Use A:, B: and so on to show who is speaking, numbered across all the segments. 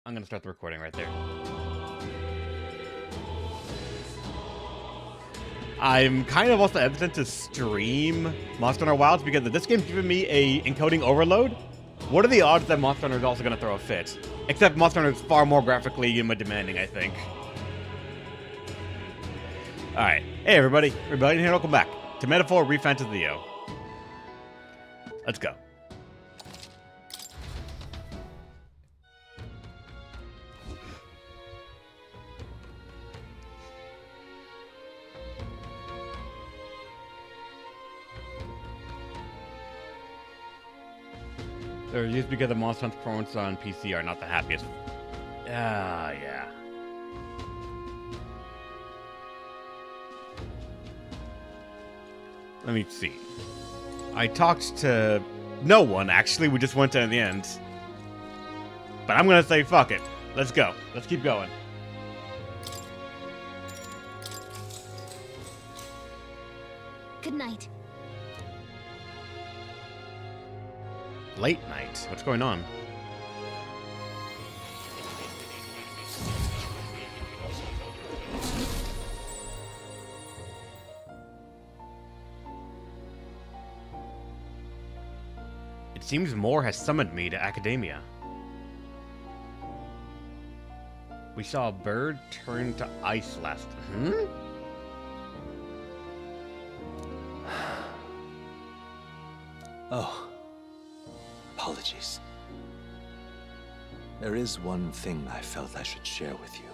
A: I'm gonna start the recording right there. I'm kind of also hesitant to stream Monster Hunter Wilds because if this game's giving me a encoding overload, what are the odds that Monster Hunter is also gonna throw a fit? Except Monster Hunter is far more graphically demanding, I think. Alright, hey everybody, Rebellion here, welcome back to Metaphor Refantazio. Let's go. They're used because the Monster Hunter performance on PC are not the happiest. Yeah. Let me see. I talked to no one, actually. We just went to the end. But I'm gonna say fuck it. Let's go. Let's keep going.
B: Good night.
A: Late night? What's going on? It seems Moore has summoned me to academia. We saw a bird turn to ice last...
C: Oh. Apologies. There is one thing I felt I should share with you.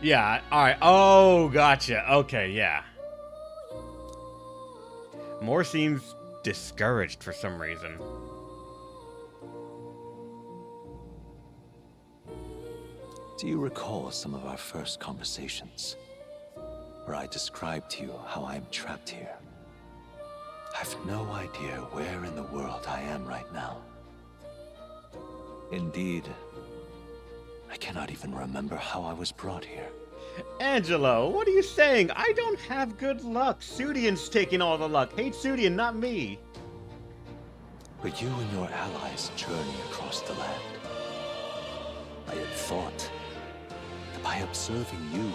A: Yeah, alright. Oh, gotcha. Okay, yeah. Moore seems discouraged for some reason.
C: Do you recall some of our first conversations, where I described to you how I am trapped here? I've no idea where in the world I am right now. Indeed, I cannot even remember how I was brought here.
A: Angelo, what are you saying? I don't have good luck. Sudian's taking all the luck. Hate Sudian, not me.
C: But you and your allies journey across the land. I had thought that by observing you,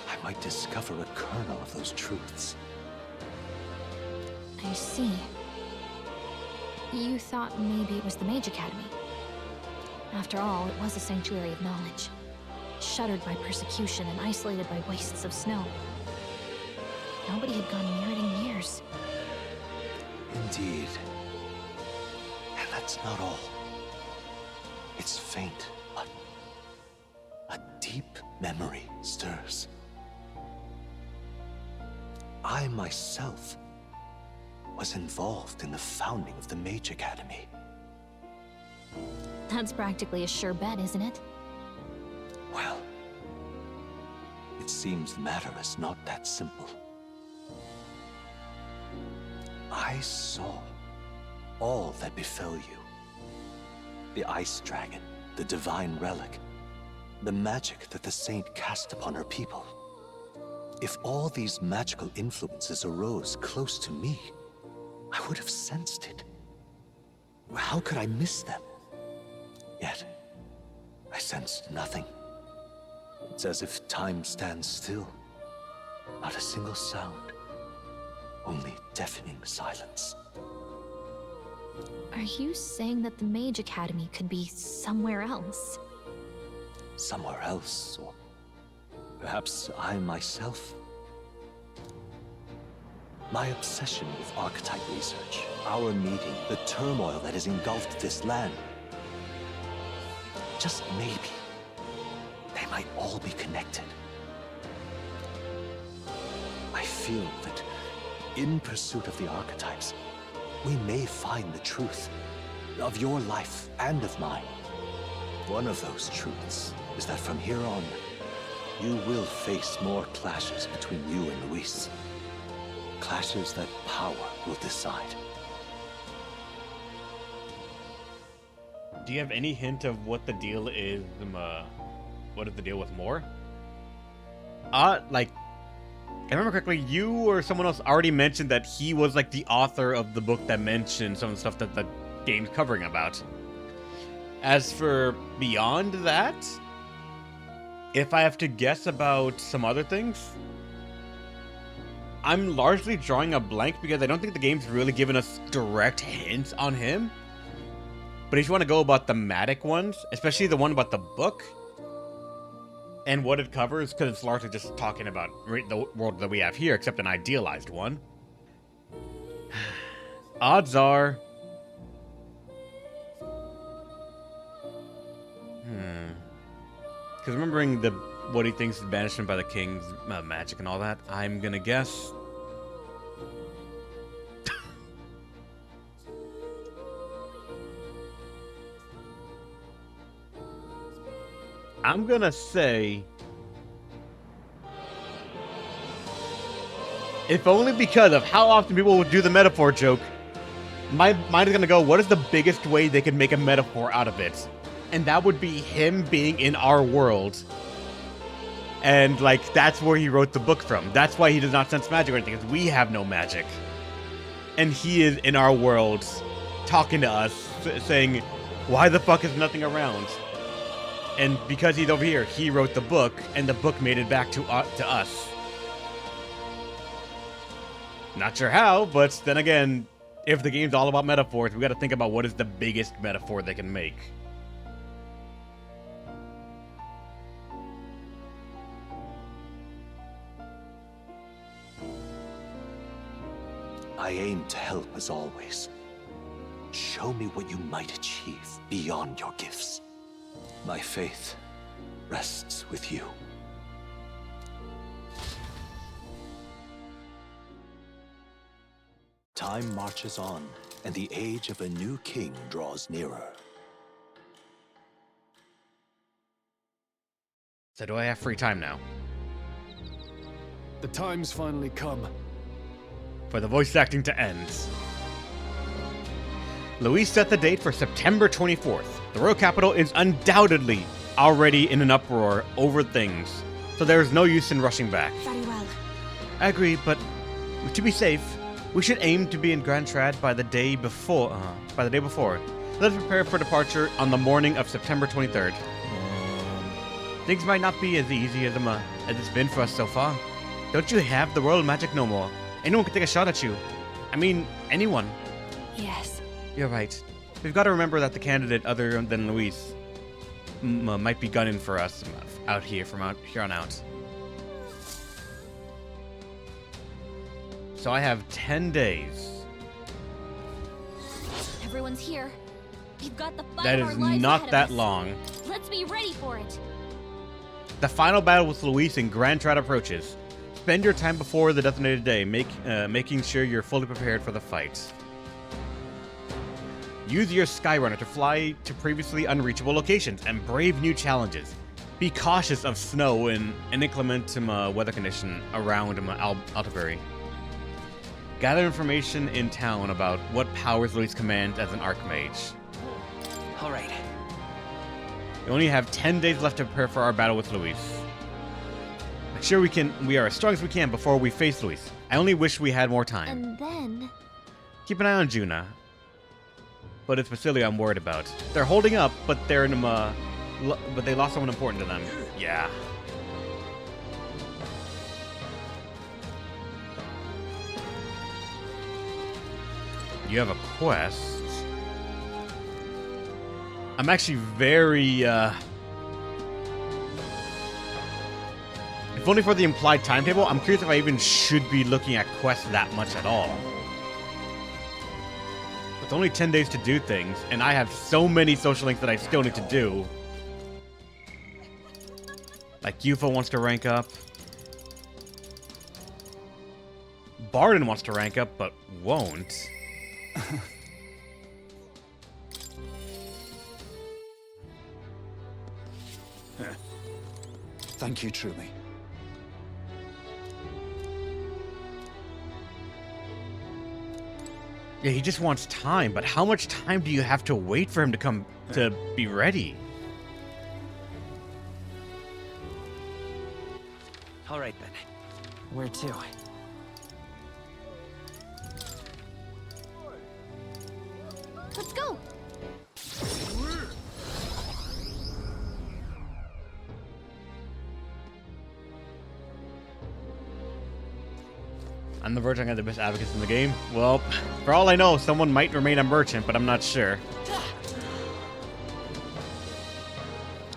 C: I might discover a kernel of those truths.
B: I see. You thought maybe it was the Mage Academy. After all, it was a sanctuary of knowledge. Shuttered by persecution and isolated by wastes of snow. Nobody had gone near it in years.
C: Indeed. And that's not all. It's faint, but a deep memory stirs. I myself was involved in the founding of the Mage Academy.
B: That's practically a sure bet, isn't it?
C: Well, it seems the matter is not that simple. I saw all that befell you. The Ice Dragon, the Divine Relic, the magic that the Saint cast upon her people. If all these magical influences arose close to me, I would have sensed it. How could I miss them? Yet, I sensed nothing. It's as if time stands still. Not a single sound. Only deafening silence.
B: Are you saying that the Mage Academy could be somewhere else?
C: Somewhere else, or perhaps I myself? My obsession with archetype research, our meeting, the turmoil that has engulfed this land. Just maybe, they might all be connected. I feel that in pursuit of the archetypes, we may find the truth of your life and of mine. One of those truths is that from here on, you will face more clashes between you and Luis. Clashes that power will decide.
A: Do you have any hint of what the deal is, what is the deal with Moore? Like, if I remember correctly, you or someone else already mentioned that he was, like, the author of the book that mentioned some of the stuff that the game's covering about. As for beyond that, if I have to guess about some other things, I'm largely drawing a blank because I don't think the game's really given us direct hints on him. But if you want to go about thematic ones, especially the one about the book and what it covers, because it's largely just talking about the world that we have here, except an idealized one. Odds are... Because remembering what he thinks is banishment by the king's magic and all that, I'm gonna guess... I'm gonna say... If only because of how often people would do the metaphor joke, my mind is gonna go, what is the biggest way they could make a metaphor out of it? And that would be him being in our world. And, like, that's where he wrote the book from. That's why he does not sense magic or anything, because we have no magic. And he is in our world, talking to us, saying, why the fuck is nothing around? And because he's over here, he wrote the book, and the book made it back to us. Not sure how, but then again, if the game's all about metaphors, we gotta think about what is the biggest metaphor they can make.
C: I aim to help as always. Show me what you might achieve beyond your gifts. My faith rests with you. Time marches on, and the age of a new king draws nearer.
A: So do I have free time now?
D: The time's finally come.
A: For the voice acting to end. Luis set the date for September 24th. The royal capital is undoubtedly already in an uproar over things, so there is no use in rushing back.
B: Very well.
A: I agree, but to be safe, we should aim to be in Grand Trad by the day before. Let us prepare for departure on the morning of September 23rd. Things might not be as easy as it's been for us so far. Don't you have the royal magic no more? Anyone can take a shot at you. I mean, anyone.
B: Yes.
A: You're right. We've got to remember that the candidate other than Luis might be gunning for us out here on out. So I have 10 days.
B: Everyone's here. We've got the fight
A: That
B: of our
A: is
B: lives
A: not
B: ahead
A: that
B: of us.
A: long.
B: Let's be ready for it.
A: The final battle with Luis in Grand Trad approaches. Spend your time before the designated day, making sure you're fully prepared for the fight. Use your Skyrunner to fly to previously unreachable locations and brave new challenges. Be cautious of snow and an inclement weather condition around Altabury. Gather information in town about what powers Luis commands as an Archmage.
E: All right.
A: We only have 10 days left to prepare for our battle with Luis. Make sure we are as strong as we can before we face Luis. I only wish we had more time.
B: And then...
A: Keep an eye on Juna. But it's Basilia I'm worried about. They're holding up, but they're in but they lost someone important to them. Yeah. You have a quest. I'm actually very, if only for the implied timetable, I'm curious if I even should be looking at quests that much at all. It's only 10 days to do things, and I have so many social links that I still need to do. Like, Yufa wants to rank up. Barden wants to rank up, but won't.
D: Thank you, truly.
A: Yeah, he just wants time, but how much time do you have to wait for him to come to be ready?
E: All right, then. Where to?
B: Let's go!
A: On the verge, I got the best advocates in the game. Well, for all I know, someone might remain a merchant, but I'm not sure.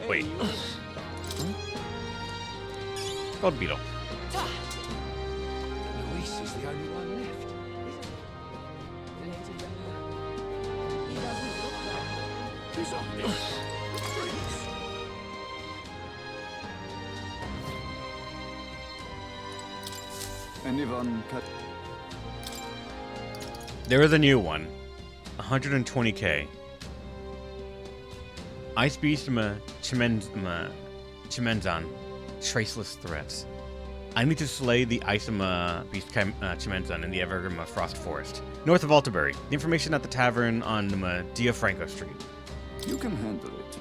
A: Wait. Gold beetle.
D: Luis is the only one left. He's on this. Anyone cut?
A: There is a new one. 120k. Ice Beast Chimenzan. Traceless threats. I need to slay the Ice Beast Chimenzan in the Evergreen Frost Forest, north of Altabury. The information at the tavern on Dia Franco Street.
D: You can handle it.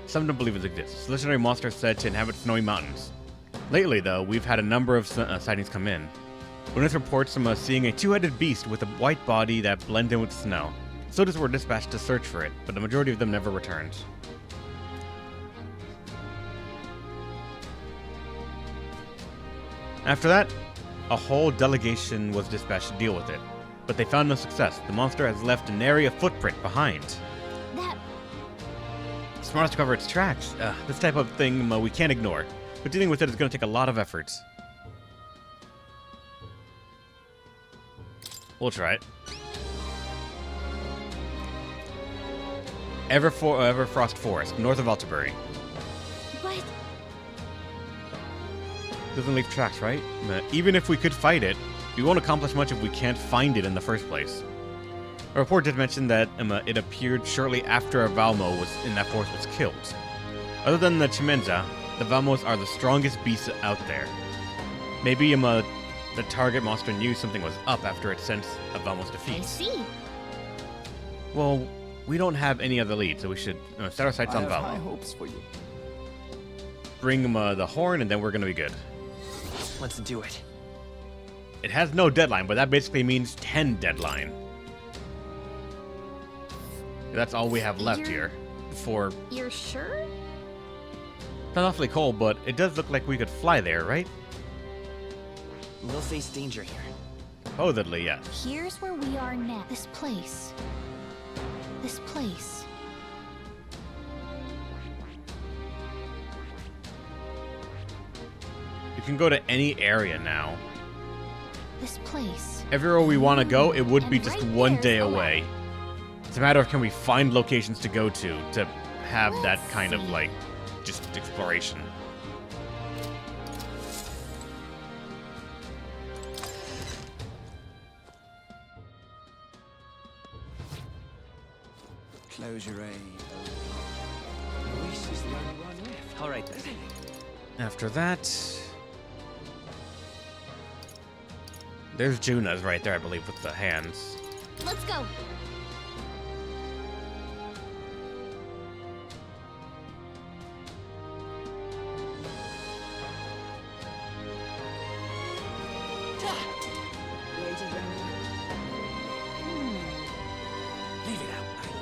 A: Some don't believe it exists. This legendary monster is said to inhabit snowy mountains. Lately, though, we've had a number of sightings come in. Witness reports from seeing a two-headed beast with a white body that blends in with snow. Soldiers were dispatched to search for it, but the majority of them never returned. After that, a whole delegation was dispatched to deal with it, but they found no success. The monster has left an area footprint behind.
B: That...
A: Smart to cover its tracks. This type of thing we can't ignore, but dealing with it is going to take a lot of efforts. We'll try it. Everfrost Forest, north of Altabury.
B: What?
A: Doesn't leave tracks, right? Even if we could fight it, we won't accomplish much if we can't find it in the first place. A report did mention that it appeared shortly after a Valmo in that forest was killed. Other than the Chimenza, the Valmos are the strongest beasts out there. Maybe the target monster knew something was up after it sensed a Valmo's
B: I
A: defeat.
B: see.
A: Well, we don't have any other lead, so we should set our sights on
D: I have high
A: Valmo.
D: hopes for you.
A: Bring him the horn, and then we're gonna be good.
E: Let's do it.
A: It has no deadline, but that basically means 10 deadline. That's all we have left
B: You're-
A: here. Before...
B: You're sure?
A: It's not awfully cold, but it does look like we could fly there, right?
E: We'll face danger here.
A: Supposedly, yes.
B: Here's where we are now. This place. This place.
A: You can go to any area now.
B: This place.
A: Everywhere we want to go, it would be
B: And
A: just
B: right
A: one
B: there's
A: day
B: the
A: away.
B: lab.
A: It's a matter of can we find locations to go to have that
B: Let's
A: kind of,
B: see.
A: like, just exploration.
D: Close your eyes. Luis is the only one left.
E: All right then.
A: After that... There's Juna's right there, I believe, with the hands.
B: Let's go.
D: Leave it out, mate.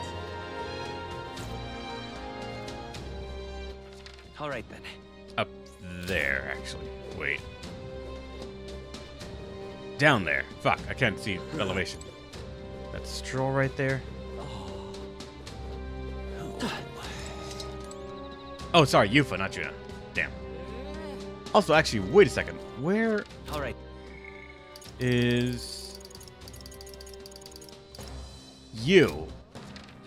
E: All right then.
A: Up there, actually. Wait. Down there. Fuck, I can't see elevation. That stroll right there. Oh, sorry, Yufa, not Juna. Damn. Also, actually, wait a second. Where
E: All right.
A: is you?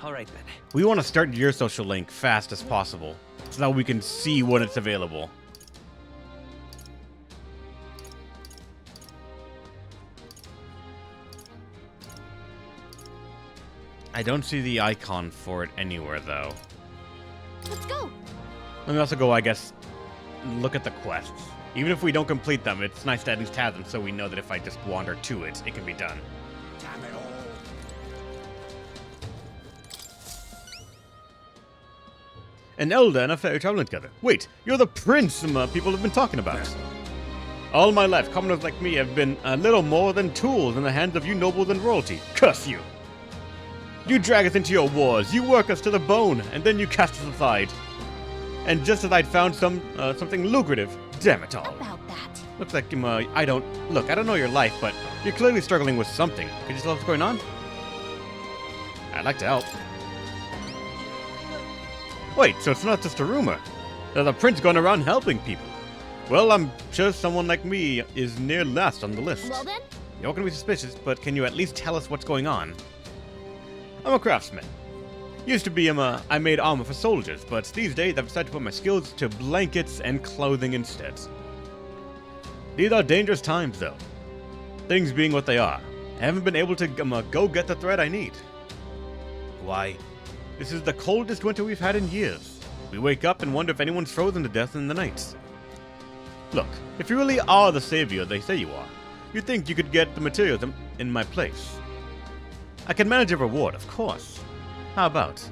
E: All right then.
A: We want to start your social link fast as possible, so that we can see when it's available. I don't see the icon for it anywhere, though.
B: Let's go.
A: Let me also go, I guess, look at the quests. Even if we don't complete them, it's nice to at least have them so we know that if I just wander to it, it can be done.
D: Damn it all.
A: An elder and a fairy traveling together. Wait, you're the prince people have been talking about. All my life, commoners like me have been a little more than tools in the hands of you nobles and royalty. Curse you! You drag us into your wars, you work us to the bone, and then you cast us aside. And just as I'd found something lucrative, damn it all.
B: About that.
A: Looks like I don't know your life, but you're clearly struggling with something. Could you tell what's going on? I'd like to help. Wait, so it's not just a rumor. There's a prince going around helping people. Well, I'm sure someone like me is near last on the list.
B: Well then?
A: You're gonna be suspicious, but can you at least tell us what's going on? I'm a craftsman. Used to be I made armor for soldiers, but these days I've decided to put my skills to blankets and clothing instead. These are dangerous times, though. Things being what they are, I haven't been able to go get the thread I need. Why, this is the coldest winter we've had in years. We wake up and wonder if anyone's frozen to death in the nights. Look, if you really are the savior they say you are, you'd think you could get the materials in my place. I can manage a reward, of course. How about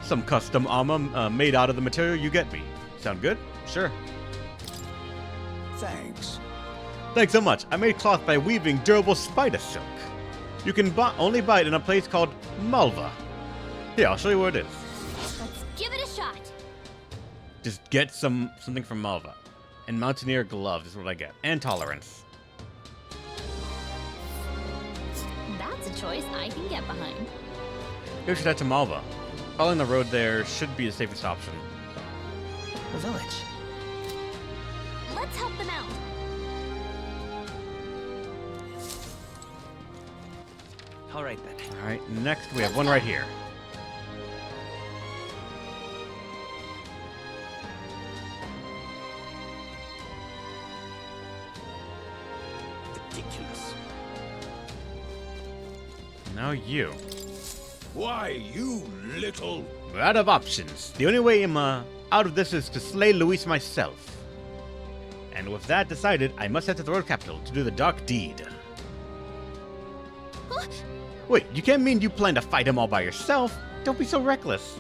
A: some custom armor made out of the material you get me? Sound good? Sure.
D: Thanks.
A: Thanks so much. I made cloth by weaving durable spider silk. You can only buy it in a place called Malva. Here, I'll show you where it is.
B: Let's give it a shot.
A: Just get something from Malva. And Mountaineer gloves is what I get. And tolerance.
B: That's a choice I can get behind.
A: You should head to Malva. Following the road there should be the safest option.
E: The village.
B: Let's help them out.
E: All right then.
A: Alright, next we have one right here.
D: Ridiculous.
A: Now you.
D: Why, you little...
A: We're out of options. The only way I'm out of this is to slay Luis myself. And with that decided, I must head to the road capital to do the dark deed.
B: Huh?
A: Wait, you can't mean you plan to fight him all by yourself? Don't be so reckless.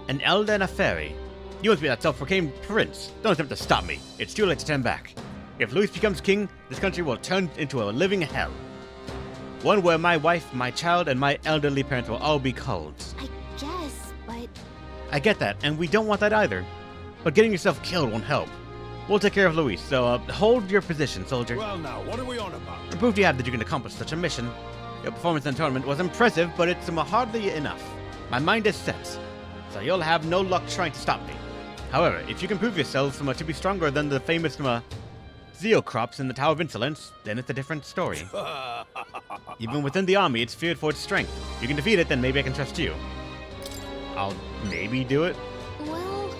A: An elder and a fairy. You must be that self-proclaimed prince. Don't attempt to stop me. It's too late to turn back. If Luis becomes king, this country will turn into a living hell. One where my wife, my child, and my elderly parents will all be culled.
B: I guess, but...
A: I get that, and we don't want that either. But getting yourself killed won't help. We'll take care of Luis, so hold your position, soldier.
D: Well now, what are we on about?
A: To prove to you have that you can accomplish such a mission. Your performance in the tournament was impressive, but it's hardly enough. My mind is set, so you'll have no luck trying to stop me. However, if you can prove yourselves to be stronger than the famous Zeocrops in the Tower of Insolence, then it's a different story. Even within the army, it's feared for its strength. If you can defeat it, then maybe I can trust you. I'll maybe do it.
B: Well...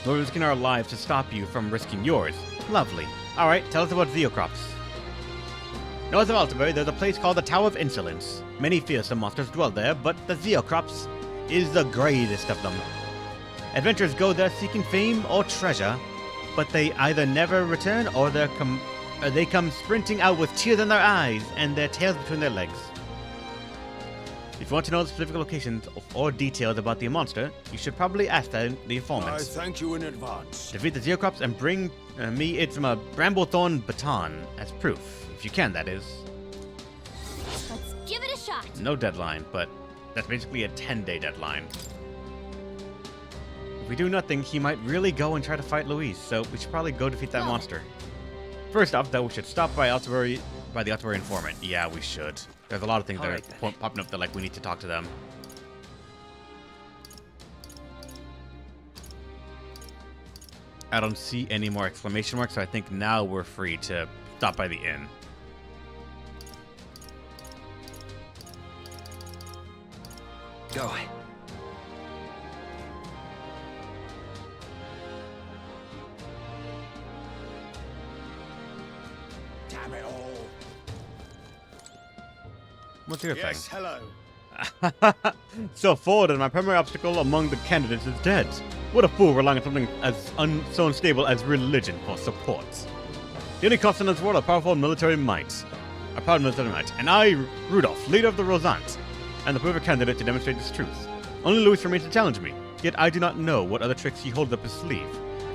A: We're risking our lives to stop you from risking yours. Lovely. Alright, tell us about Zeocrops. North of Altabury, there's a place called the Tower of Insolence. Many fearsome monsters dwell there, but the Zeocrops is the greatest of them. Adventurers go there seeking fame or treasure, but they either never return or they come sprinting out with tears in their eyes and their tails between their legs. If you want to know the specific locations or details about the monster, you should probably ask the informant.
D: I thank you in advance.
A: Defeat the Zeocrops and bring me its Bramblethorn baton as proof. If you can, that is.
B: Let's give it a shot.
A: No deadline, but that's basically a 10-day deadline. If we do nothing, he might really go and try to fight Luis, so we should probably go defeat that
B: Well.
A: monster. First off, though, we should stop by the Altabury informant. Yeah, we should. There's a lot of things that
E: Alright,
A: are
E: then.
A: popping up that we need to talk to them. I don't see any more exclamation marks, so I think now we're free to stop by the inn.
E: Go.
D: Damn it all.
A: What's your
D: Yes,
A: thing?
D: hello.
A: So forward, and my primary obstacle among the candidates is dead. What a fool relying on something as so unstable as religion for support. The only constant in this world are powerful military might. A proud military might. And I, Rudolph, leader of the Rosant, and the perfect candidate to demonstrate this truth. Only Louis remains to challenge me, yet I do not know what other tricks he holds up his sleeve.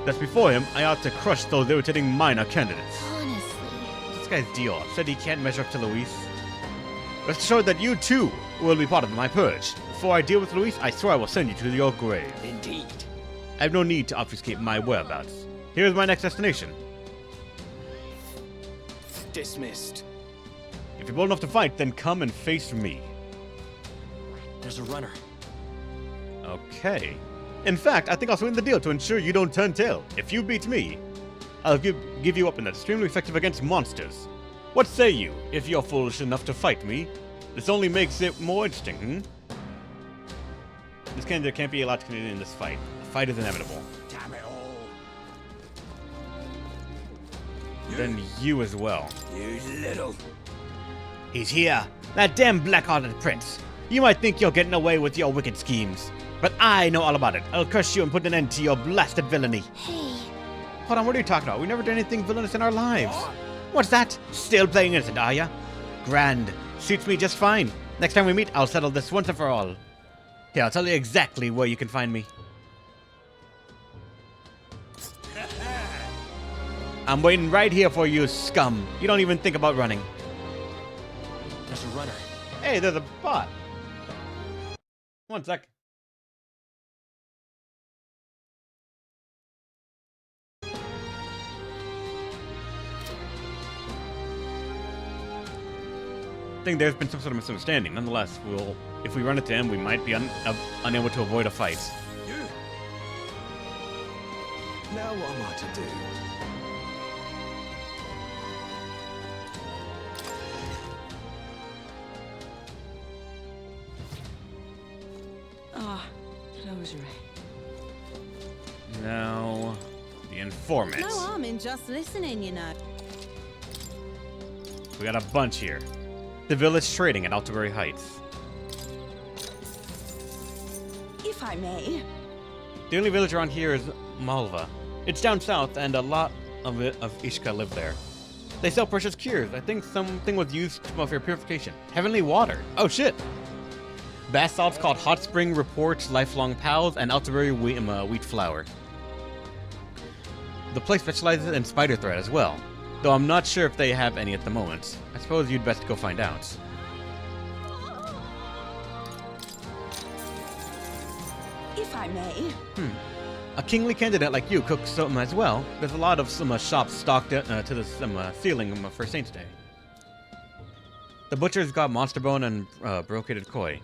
A: Thus before him, I ought to crush those irritating minor candidates.
B: Honestly.
A: This guy's deal said he can't measure up to Luis. Rest assured that you too will be part of my purge. Before I deal with Luis, I swear I will send you to your grave.
D: Indeed.
A: I have no need to obfuscate my whereabouts. Here's my next destination.
D: Dismissed.
A: If you're bold enough to fight, then come and face me.
E: There's a runner.
A: Okay. In fact, I think I'll swing the deal to ensure you don't turn tail. If you beat me, I'll give you up and extremely effective against monsters. What say you, if you're foolish enough to fight me? This only makes it more interesting, There can't be a lot to continue in this fight. A fight is inevitable.
D: Damn it all.
A: Then you as well.
D: You little.
A: He's here. That damn black-hearted prince. You might think you're getting away with your wicked schemes, but I know all about it. I'll curse you and put an end to your blasted villainy.
B: Hey,
A: Hold on, what are you talking about? We never did anything villainous in our lives. What's that? Still playing innocent, are ya? Grand. Suits me just fine. Next time we meet, I'll settle this once and for all. Here, I'll tell you exactly where you can find me. I'm waiting right here for you, scum. You don't even think about running.
E: There's a runner.
A: Hey, there's a bot. One sec. I think there's been some sort of misunderstanding. Nonetheless, if we run into him, we might be unable to avoid a fight.
D: You. Now what am I to do?
F: Ah, rosary.
A: Now, the informant.
F: No harm in just listening, you know.
A: We got a bunch here. The village trading at Altabury Heights.
F: If I may.
A: The only village around here is Malva. It's down south, and a lot of Ishka live there. They sell precious cures. I think something was used for purification. Heavenly water. Oh shit! Bath salts called Hot Spring Reports, Lifelong Pals, and Altabury wheat flour. The place specializes in spider thread as well, though I'm not sure if they have any at the moment. I suppose you'd best go find out.
F: If I may.
A: A kingly candidate like you cooks some as well. There's a lot of some shops stocked to the ceiling for Saints' Day. The butcher's got monster bone and brocaded koi.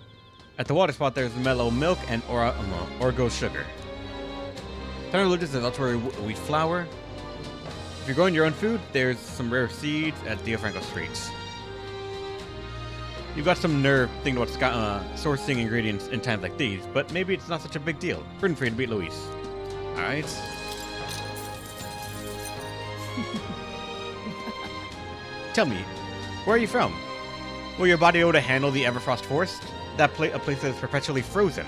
A: At the water spot, there's mellow milk and orgo sugar. Town religious is Altabury wheat flour. If you're growing your own food, there's some rare seeds at Diafranco Streets. You've got some nerve thinking about sourcing ingredients in times like these, but maybe it's not such a big deal. Rooting for you to beat Luis. Alright. Tell me, where are you from? Will your body able to handle the Everfrost Forest? A place that is perpetually frozen.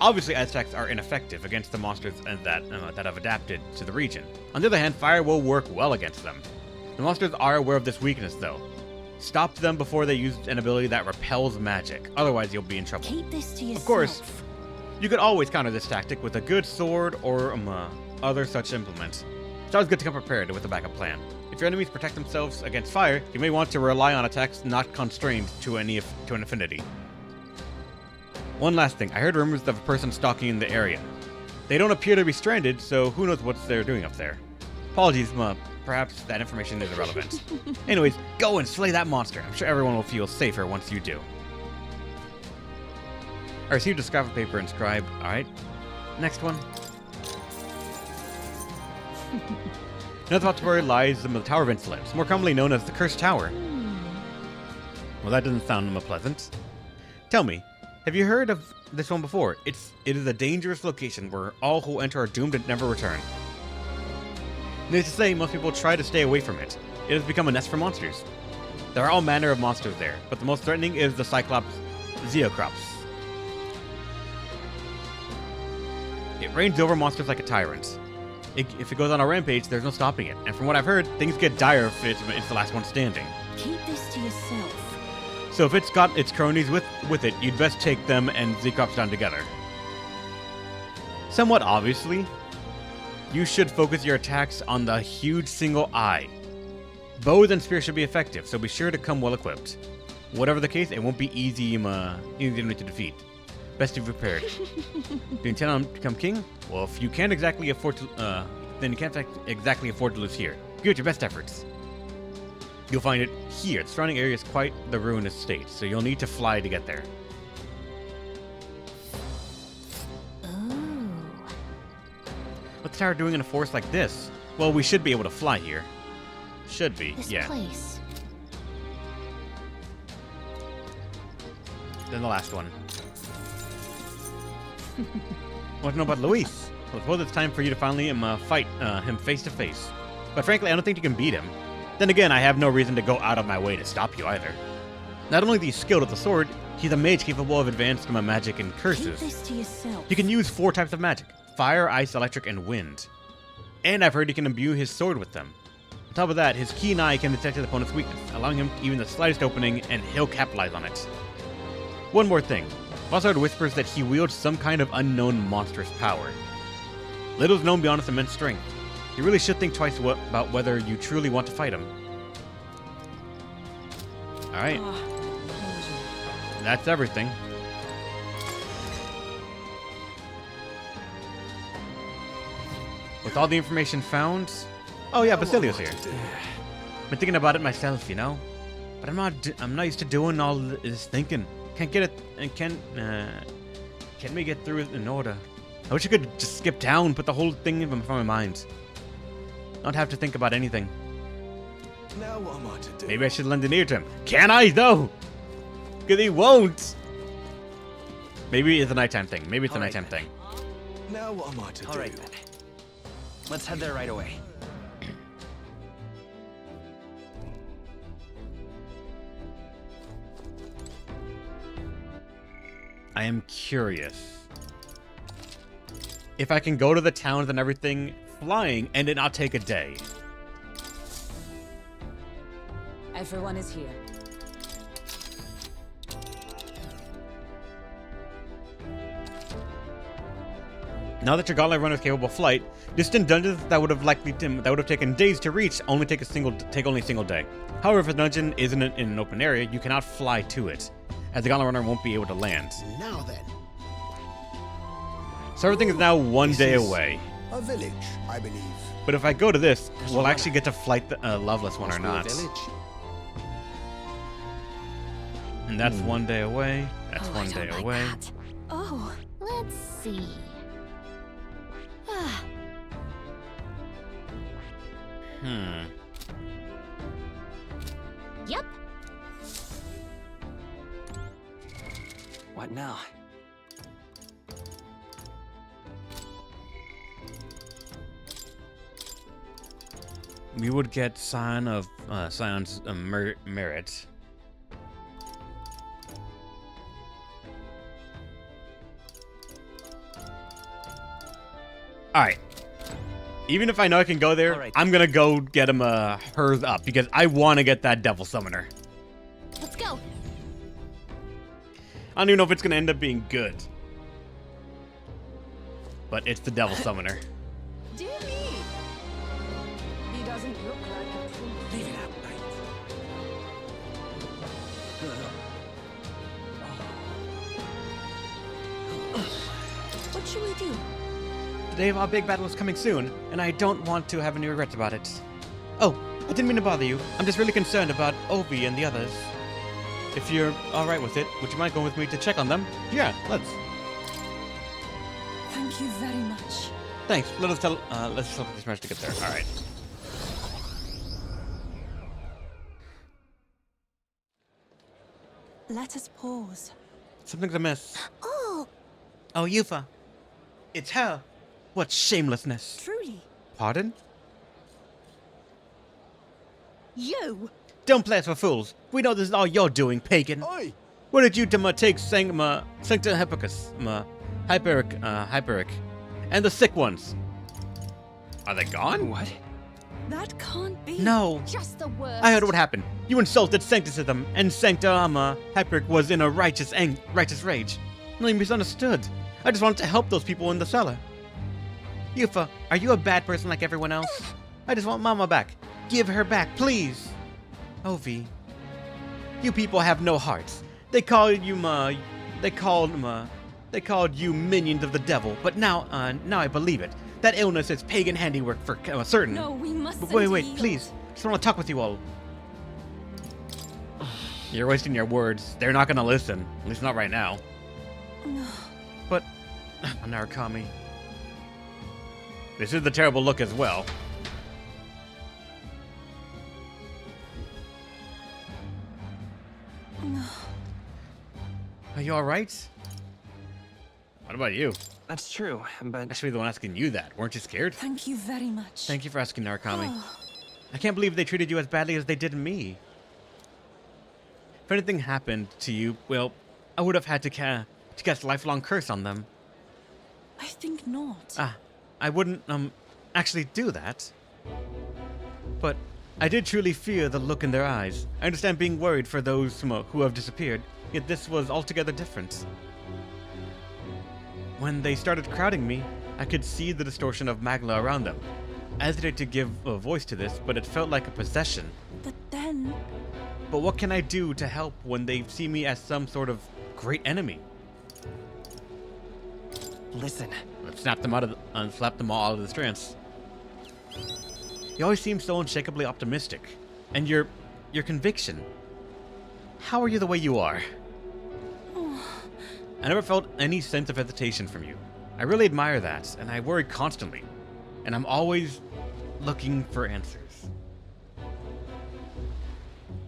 A: Obviously, ice attacks are ineffective against the monsters that have adapted to the region. On the other hand, fire will work well against them. The monsters are aware of this weakness, though. Stop them before they use an ability that repels magic. Otherwise, you'll be in trouble.
F: Keep this to yourself.
A: Of course, you could always counter this tactic with a good sword or other such implement. It's always good to come prepared with a backup plan. If your enemies protect themselves against fire, you may want to rely on attacks not constrained to an affinity. One last thing, I heard rumors of a person stalking in the area. They don't appear to be stranded, so who knows what they're doing up there. Apologies, perhaps that information is irrelevant. Anyways, go and slay that monster. I'm sure everyone will feel safer once you do. I received a scrap of paper inscribed. Alright, next one. North of Altabury lies the Tower of Insolence, more commonly known as the Cursed Tower. Well, that doesn't sound pleasant. Tell me, have you heard of this one before? It is a dangerous location where all who enter are doomed to never return. Needless to say, most people try to stay away from it. It has become a nest for monsters. There are all manner of monsters there, but the most threatening is the Cyclops Zeocrops. It reigns over monsters like a tyrant. If it goes on a rampage, there's no stopping it. And from what I've heard, things get dire if it's the last one standing.
F: Keep this to yourself.
A: So if it's got its cronies with it, you'd best take them and Zeocrops down together. Somewhat obviously, you should focus your attacks on the huge single eye. Bows and spears should be effective, so be sure to come well equipped. Whatever the case, it won't be easy to defeat. Best to be prepared. Do you intend on become king? Well, if you can't exactly afford to then you can't exactly afford to lose here. Give it your best efforts. You'll find it here. The surrounding area is quite the ruinous state, so you'll need to fly to get there.
B: Ooh.
A: What's the tower doing in a forest like this? Well, we should be able to fly here. Should be,
B: This
A: yeah.
B: place.
A: Then the last one. Want to know about Luis? Well, suppose it's time for you to finally fight him face to face. But frankly, I don't think you can beat him. Then again, I have no reason to go out of my way to stop you either. Not only is he skilled with the sword, he's a mage capable of advanced magic and
F: Keep
A: curses.
F: this to yourself.
A: He can use 4 types of magic: fire, ice, electric, and wind. And I've heard he can imbue his sword with them. On top of that, his keen eye can detect his opponent's weakness, allowing him even the slightest opening, and he'll capitalize on it. One more thing. I've also heard whispers that he wields some kind of unknown monstrous power. Little is known beyond his immense strength. You really should think twice about whether you truly want to fight him. Alright, that's everything. With all the information found... Oh yeah, Basilio's here. Been thinking about it myself, you know? But I'm not used to doing all this thinking. Can't get it... and can't we get through it in order? I wish I could just skip town, put the whole thing from my mind. Not have to think about anything.
D: Now what am I to do?
A: Maybe I should lend an ear to him. Can I, though? Because he won't. Maybe it's a nighttime thing. Maybe it's a
E: All right,
A: nighttime
E: then.
A: thing.
D: Now what am I to
E: All
D: do?
E: right, then. Let's head there right away.
A: I am curious if I can go to the towns and everything flying and it not take a day.
F: Everyone is here.
A: Now that your gauntlet runner is capable of flight, distant dungeons that would have taken days to reach only take only a single day. However, if a dungeon isn't in an open area, you cannot fly to it, as the gauntlet runner won't be able to land.
G: Now then,
A: So everything is now one day
G: is
A: away.
G: a village, I believe.
A: But if I go to this,
E: There's
A: we'll
E: a
A: actually get to flight the Loveless one or
D: Must be a
A: not.
D: village.
A: And that's one day away. That's
B: Oh,
A: one
B: I
A: day
B: don't like
A: away.
B: that. Oh, let's see. Ah, yep.
E: What now?
A: We would get Scion's merit. Alright. Even if I know I can go there,
E: Alright.
A: I'm gonna go get him hers up because I want to get that Devil Summoner.
B: Let's go.
A: I don't even know if it's gonna end up being good. But it's the Devil Summoner.
F: Dear me. He doesn't look like a true.
D: Leave it out, mate.
F: What should we do?
A: The day of our big battle is coming soon, and I don't want to have any regrets about it. Oh, I didn't mean to bother you. I'm just really concerned about Obi and the others. If you're alright with it, would you mind going with me to check on them? Yeah, let's.
F: Thank you very much.
A: Thanks. Let's help this match to get there. Alright.
F: Let us pause.
A: Something's amiss.
F: Oh,
A: Oh, Yufa. It's her. What shamelessness.
F: truly.
A: Pardon?
F: You!
A: Don't play us for fools. We know this is all you're doing, pagan.
G: Oi!
A: What did you to take Sancta Hippocus, Hyperic, and the sick ones? Are they gone?
E: What?
F: That can't be.
A: No.
B: Just the worst.
A: I heard what happened. You insulted Sancticism, and Sancta Hyperic was in a righteous rage. No, you misunderstood. I just wanted to help those people in the cellar. Yufa, are you a bad person like everyone else? I just want Mama back. Give her back, please. Ovi. You people have no hearts. They called you you minions of the devil, but now I believe it. That illness is pagan handiwork for certain.
F: No, we must.
A: But wait, please. Just want to talk with you all. You're wasting your words. They're not gonna listen. At least not right now.
F: No.
A: But, Narukami. This is the terrible look as well.
F: No.
A: Are you alright? What about you?
E: That's true, but
A: I should be the one asking you that. Weren't you scared?
F: Thank you very much.
A: Thank you for asking, Narukami.
F: Oh,
A: I can't believe they treated you as badly as they did me. If anything happened to you, well, I would have had to cast a lifelong curse on them.
F: I think not.
A: I wouldn't, actually do that. But I did truly fear the look in their eyes. I understand being worried for those who have disappeared, yet this was altogether different. When they started crowding me, I could see the distortion of Magla around them. I hesitated to give a voice to this, but it felt like a possession.
F: But then...
A: But what can I do to help when they see me as some sort of great enemy?
E: listen.
A: Let's slap them all out of this trance. You always seem so unshakably optimistic. And your conviction. How are you the way you are? I never felt any sense of hesitation from you. I really admire that, and I worry constantly. And I'm always looking for answers.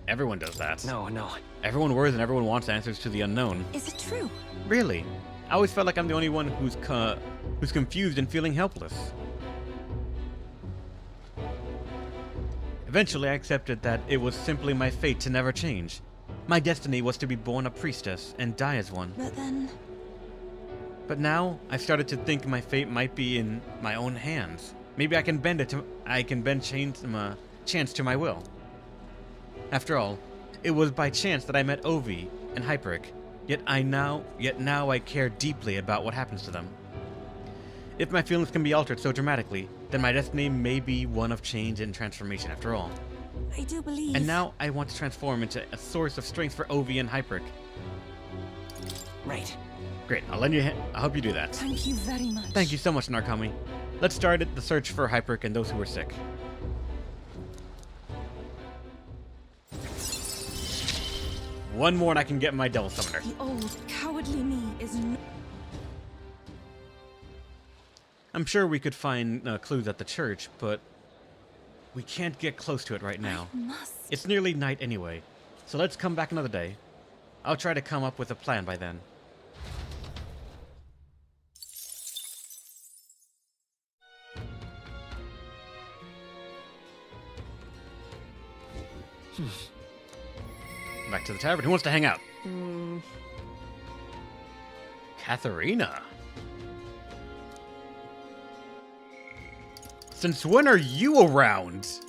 A: Everyone does that.
E: No.
A: Everyone worries and everyone wants answers to the unknown.
F: Is it true?
A: Really? I always felt like I'm the only one who's confused and feeling helpless. Eventually, I accepted that it was simply my fate to never change. My destiny was to be born a priestess and die as one.
F: But then...
A: But now, I've started to think my fate might be in my own hands. Maybe I can bend chance to my will. After all, it was by chance that I met Ovi and Hyperic, yet now I care deeply about what happens to them. If my feelings can be altered so dramatically, then my destiny may be one of change and transformation after all.
F: I do believe...
A: And now I want to transform into a source of strength for Ovi and Hyperic.
E: Right.
A: Great, I'll help you do that.
F: Thank you very much.
A: Thank you so much, Narukami. Let's start the search for Hyperic and those who are sick. One more and I can get my Devil Summoner.
F: The old, cowardly me is no...
A: I'm sure we could find clues at the church, but we can't get close to it right now.
F: Must...
A: It's nearly night anyway, so let's come back another day. I'll try to come up with a plan by then. Back to the tavern. Who wants to hang out? Katharina. Since when are you around?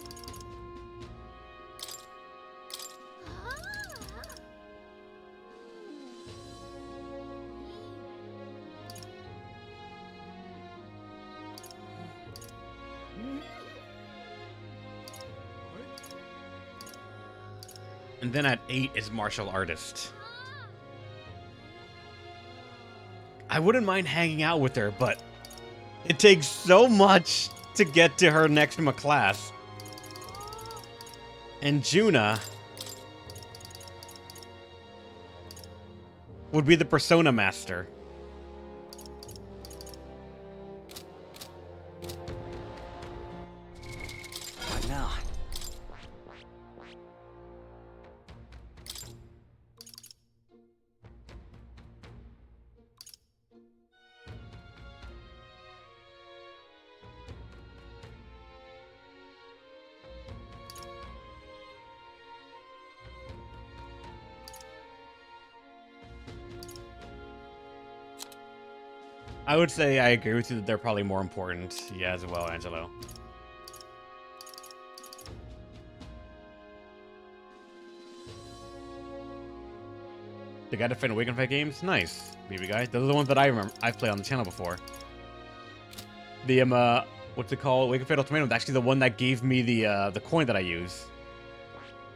A: And then at 8 is martial artist. I wouldn't mind hanging out with her, but it takes so much to get to her next class. And Juna would be the Persona Master.
E: What now?
A: I would say I agree with you that they're probably more important. Yeah, as well, Angelo. The guy to find Awaken Fight games? Nice, BB guy. Those are the ones that I remember. I've played on the channel before. The what's it called? Awaken Fight Ultimatum is actually the one that gave me the coin that I use.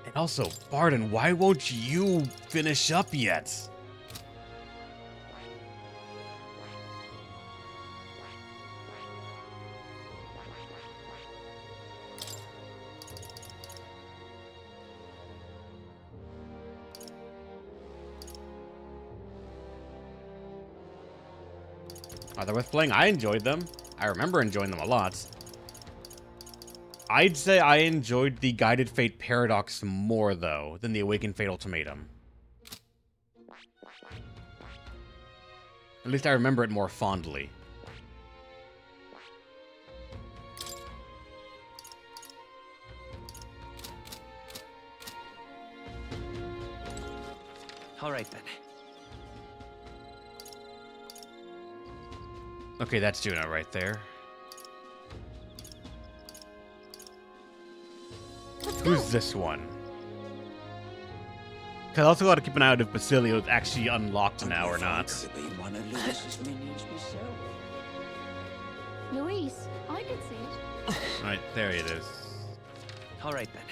A: And also, Barden, why won't you finish up yet? Are they worth playing? I enjoyed them. I remember enjoying them a lot. I'd say I enjoyed the Guided Fate Paradox more, though, than the Awakened Fate Ultimatum. At least I remember it more fondly.
E: All right then.
A: Okay, that's Juno right there. Who's this one? Cause I also gotta keep an eye out if Basilio is actually unlocked now or not.
D: To be one of Lewis's minions myself.
B: Luis, I could see it.
A: Right, there it is.
E: All right then.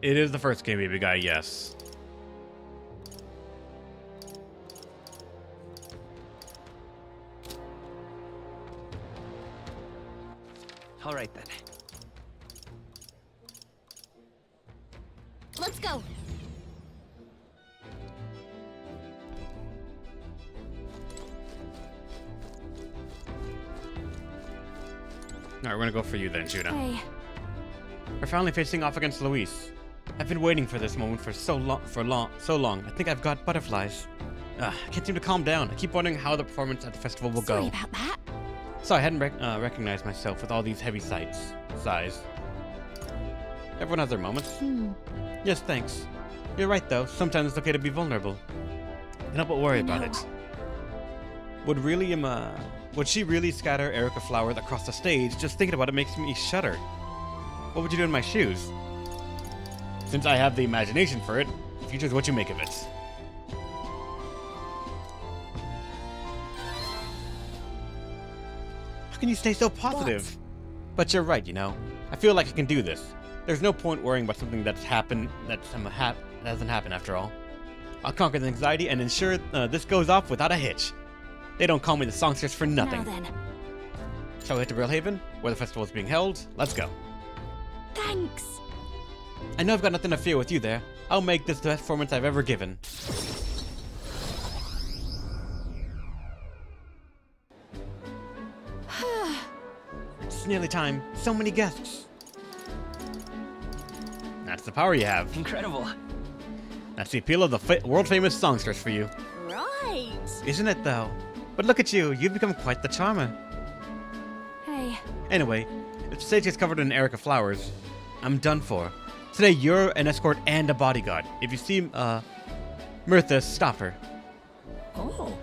A: It is the first Game Baby guy, yes.
E: All right then.
B: Let's go.
A: Alright, we're gonna go for you then, Juno.
B: Hey,
A: We're finally facing off against Luis. I've been waiting for this moment for so long. I think I've got butterflies. I can't seem to calm down. I keep wondering how the performance at the festival will
B: sorry
A: go.
B: about that.
A: Sorry, I hadn't recognized myself with all these heavy sighs. Everyone has their moments. Yes, thanks. You're right, though. Sometimes it's okay to be vulnerable. Can't help but worry about it. Would she really scatter Erica flowers across the stage? Just thinking about it makes me shudder. What would you do in my shoes? Since I have the imagination for it, the future is what you make of it. How can you stay so positive?
B: What?
A: But you're right, you know. I feel like I can do this. There's no point worrying about something that hasn't happened after all. I'll conquer the anxiety and ensure this goes off without a hitch. They don't call me the songstress for nothing.
B: Now then.
A: Shall we head to Railhaven, where the festival is being held? Let's go.
B: Thanks.
A: I know I've got nothing to fear with you there. I'll make this the best performance I've ever given. It's nearly time. So many guests. That's the power you have.
E: Incredible.
A: That's the appeal of the world-famous songstress for you.
F: Right.
A: Isn't it, though? But look at you. You've become quite the charmer.
B: Hey,
A: Anyway, if the stage gets covered in Erica flowers, I'm done for. Today, you're an escort and a bodyguard. If you see, Mirtha, stop her.
F: Oh.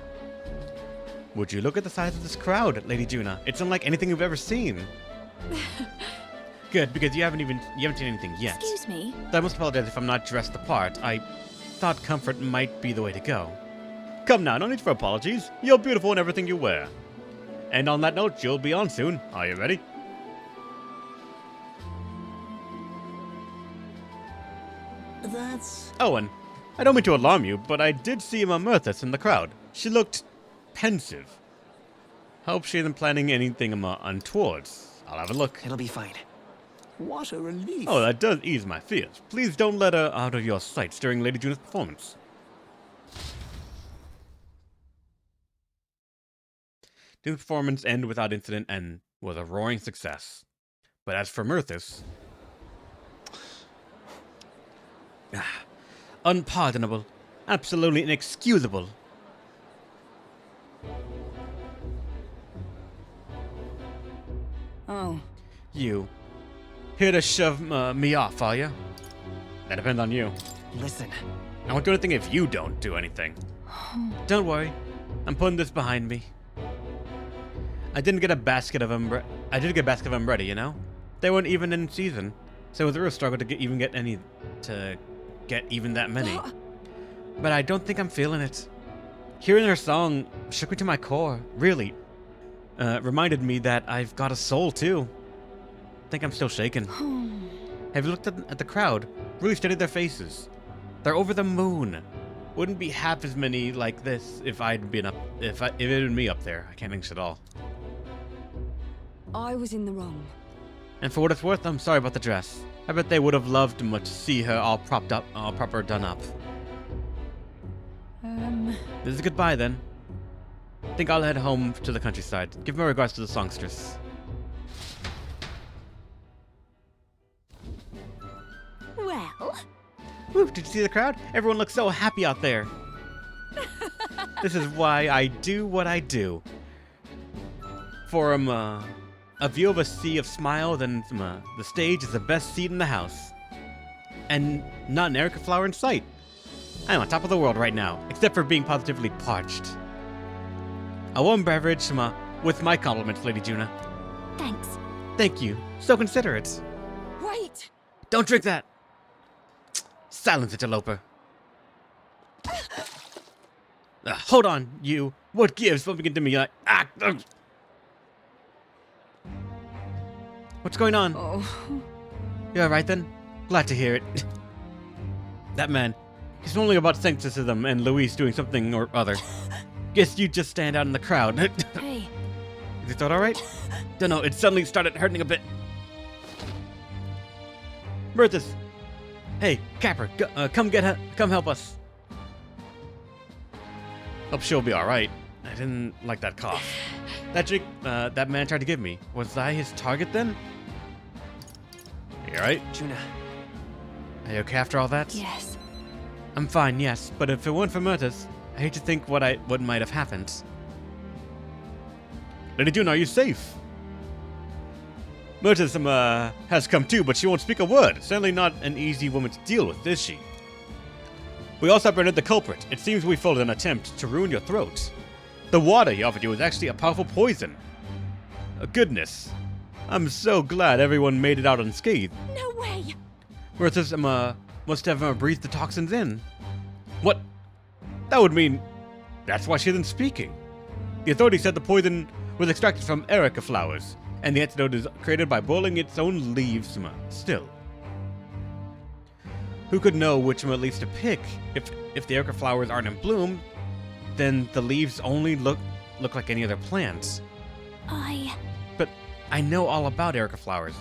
A: Would you look at the size of this crowd, Lady Juna? It's unlike anything you've ever seen. Good, because you haven't seen anything yet.
B: excuse me.
A: I must apologize if I'm not dressed the part. I thought comfort might be the way to go. Come now, no need for apologies. You're beautiful in everything you wear. And on that note, you'll be on soon. Are you ready?
F: That's...
A: Owen, I don't mean to alarm you, but I did see Mirthas in the crowd. She looked pensive. Hope she isn't planning anything untoward. I'll have a look.
E: It'll be fine.
F: What a relief.
A: Oh, that does ease my fears. Please don't let her out of your sights during Lady Juna's performance. The performance ended without incident and was a roaring success. But as for Mirthas... unpardonable. Absolutely inexcusable.
F: Oh.
A: You. Here to shove me off, are you? That depends on you.
E: Listen.
A: I won't do anything if you don't do anything. Don't worry. I'm putting this behind me. I did get a basket of them ready, you know? They weren't even in season, so it was a real struggle to get even that many. But I don't think I'm feeling it. Hearing her song shook me to my core, really. Reminded me that I've got a soul too. I think I'm still shaken. Have you looked at the crowd? Really studied their faces. They're over the moon. Wouldn't be half as many like this if it had been me up there. I can't think at all.
F: I was in the wrong.
A: And for what it's worth, I'm sorry about the dress. I bet they would have loved much to see her all propped up, all proper done up. This is goodbye then. Think I'll head home to the countryside. Give my regards to the songstress.
B: Well,
A: Woo, did you see the crowd? Everyone looks so happy out there. This is why I do what I do. For a view of a sea of smile, then the stage is the best seat in the house. And not an Erica flower in sight. I'm on top of the world right now, except for being positively parched. A warm beverage with my compliments, Lady Juna.
B: thanks.
A: Thank you. So considerate.
F: Wait!
A: Don't drink that! Silence, interloper. Hold on, you. What gives bumping into me like... What's going on?
F: Oh,
A: You alright then? Glad to hear it. That man, he's only about sancticism and Luis doing something or other. Guess you just stand out in the crowd.
B: Hey,
A: Is it alright? Dunno, it suddenly started hurting a bit. Berthas! Hey, Capper, come get her. Come help us. Hope she'll be alright. I didn't like that cough. That drink that man tried to give me. Was I his target then? You alright?
E: Juna,
A: Are you okay after all that?
B: yes.
A: I'm fine, yes, but if it weren't for Murtas, I hate to think what might have happened. Lady June, are you safe? Murtas has come too, but she won't speak a word. Certainly not an easy woman to deal with, is she? We also apprehended the culprit. It seems we failed in an attempt to ruin your throat. The water he offered you was actually a powerful poison. Goodness. I'm so glad everyone made it out unscathed.
B: No way!
A: Murtas must have breathed the toxins in. What? That would mean that's why she isn't speaking. The authorities said the poison was extracted from Erica flowers, and the antidote is created by boiling its own leaves still. Who could know which leaves to pick? If the Erica flowers aren't in bloom, then the leaves only look like any other plants. But I know all about Erica flowers,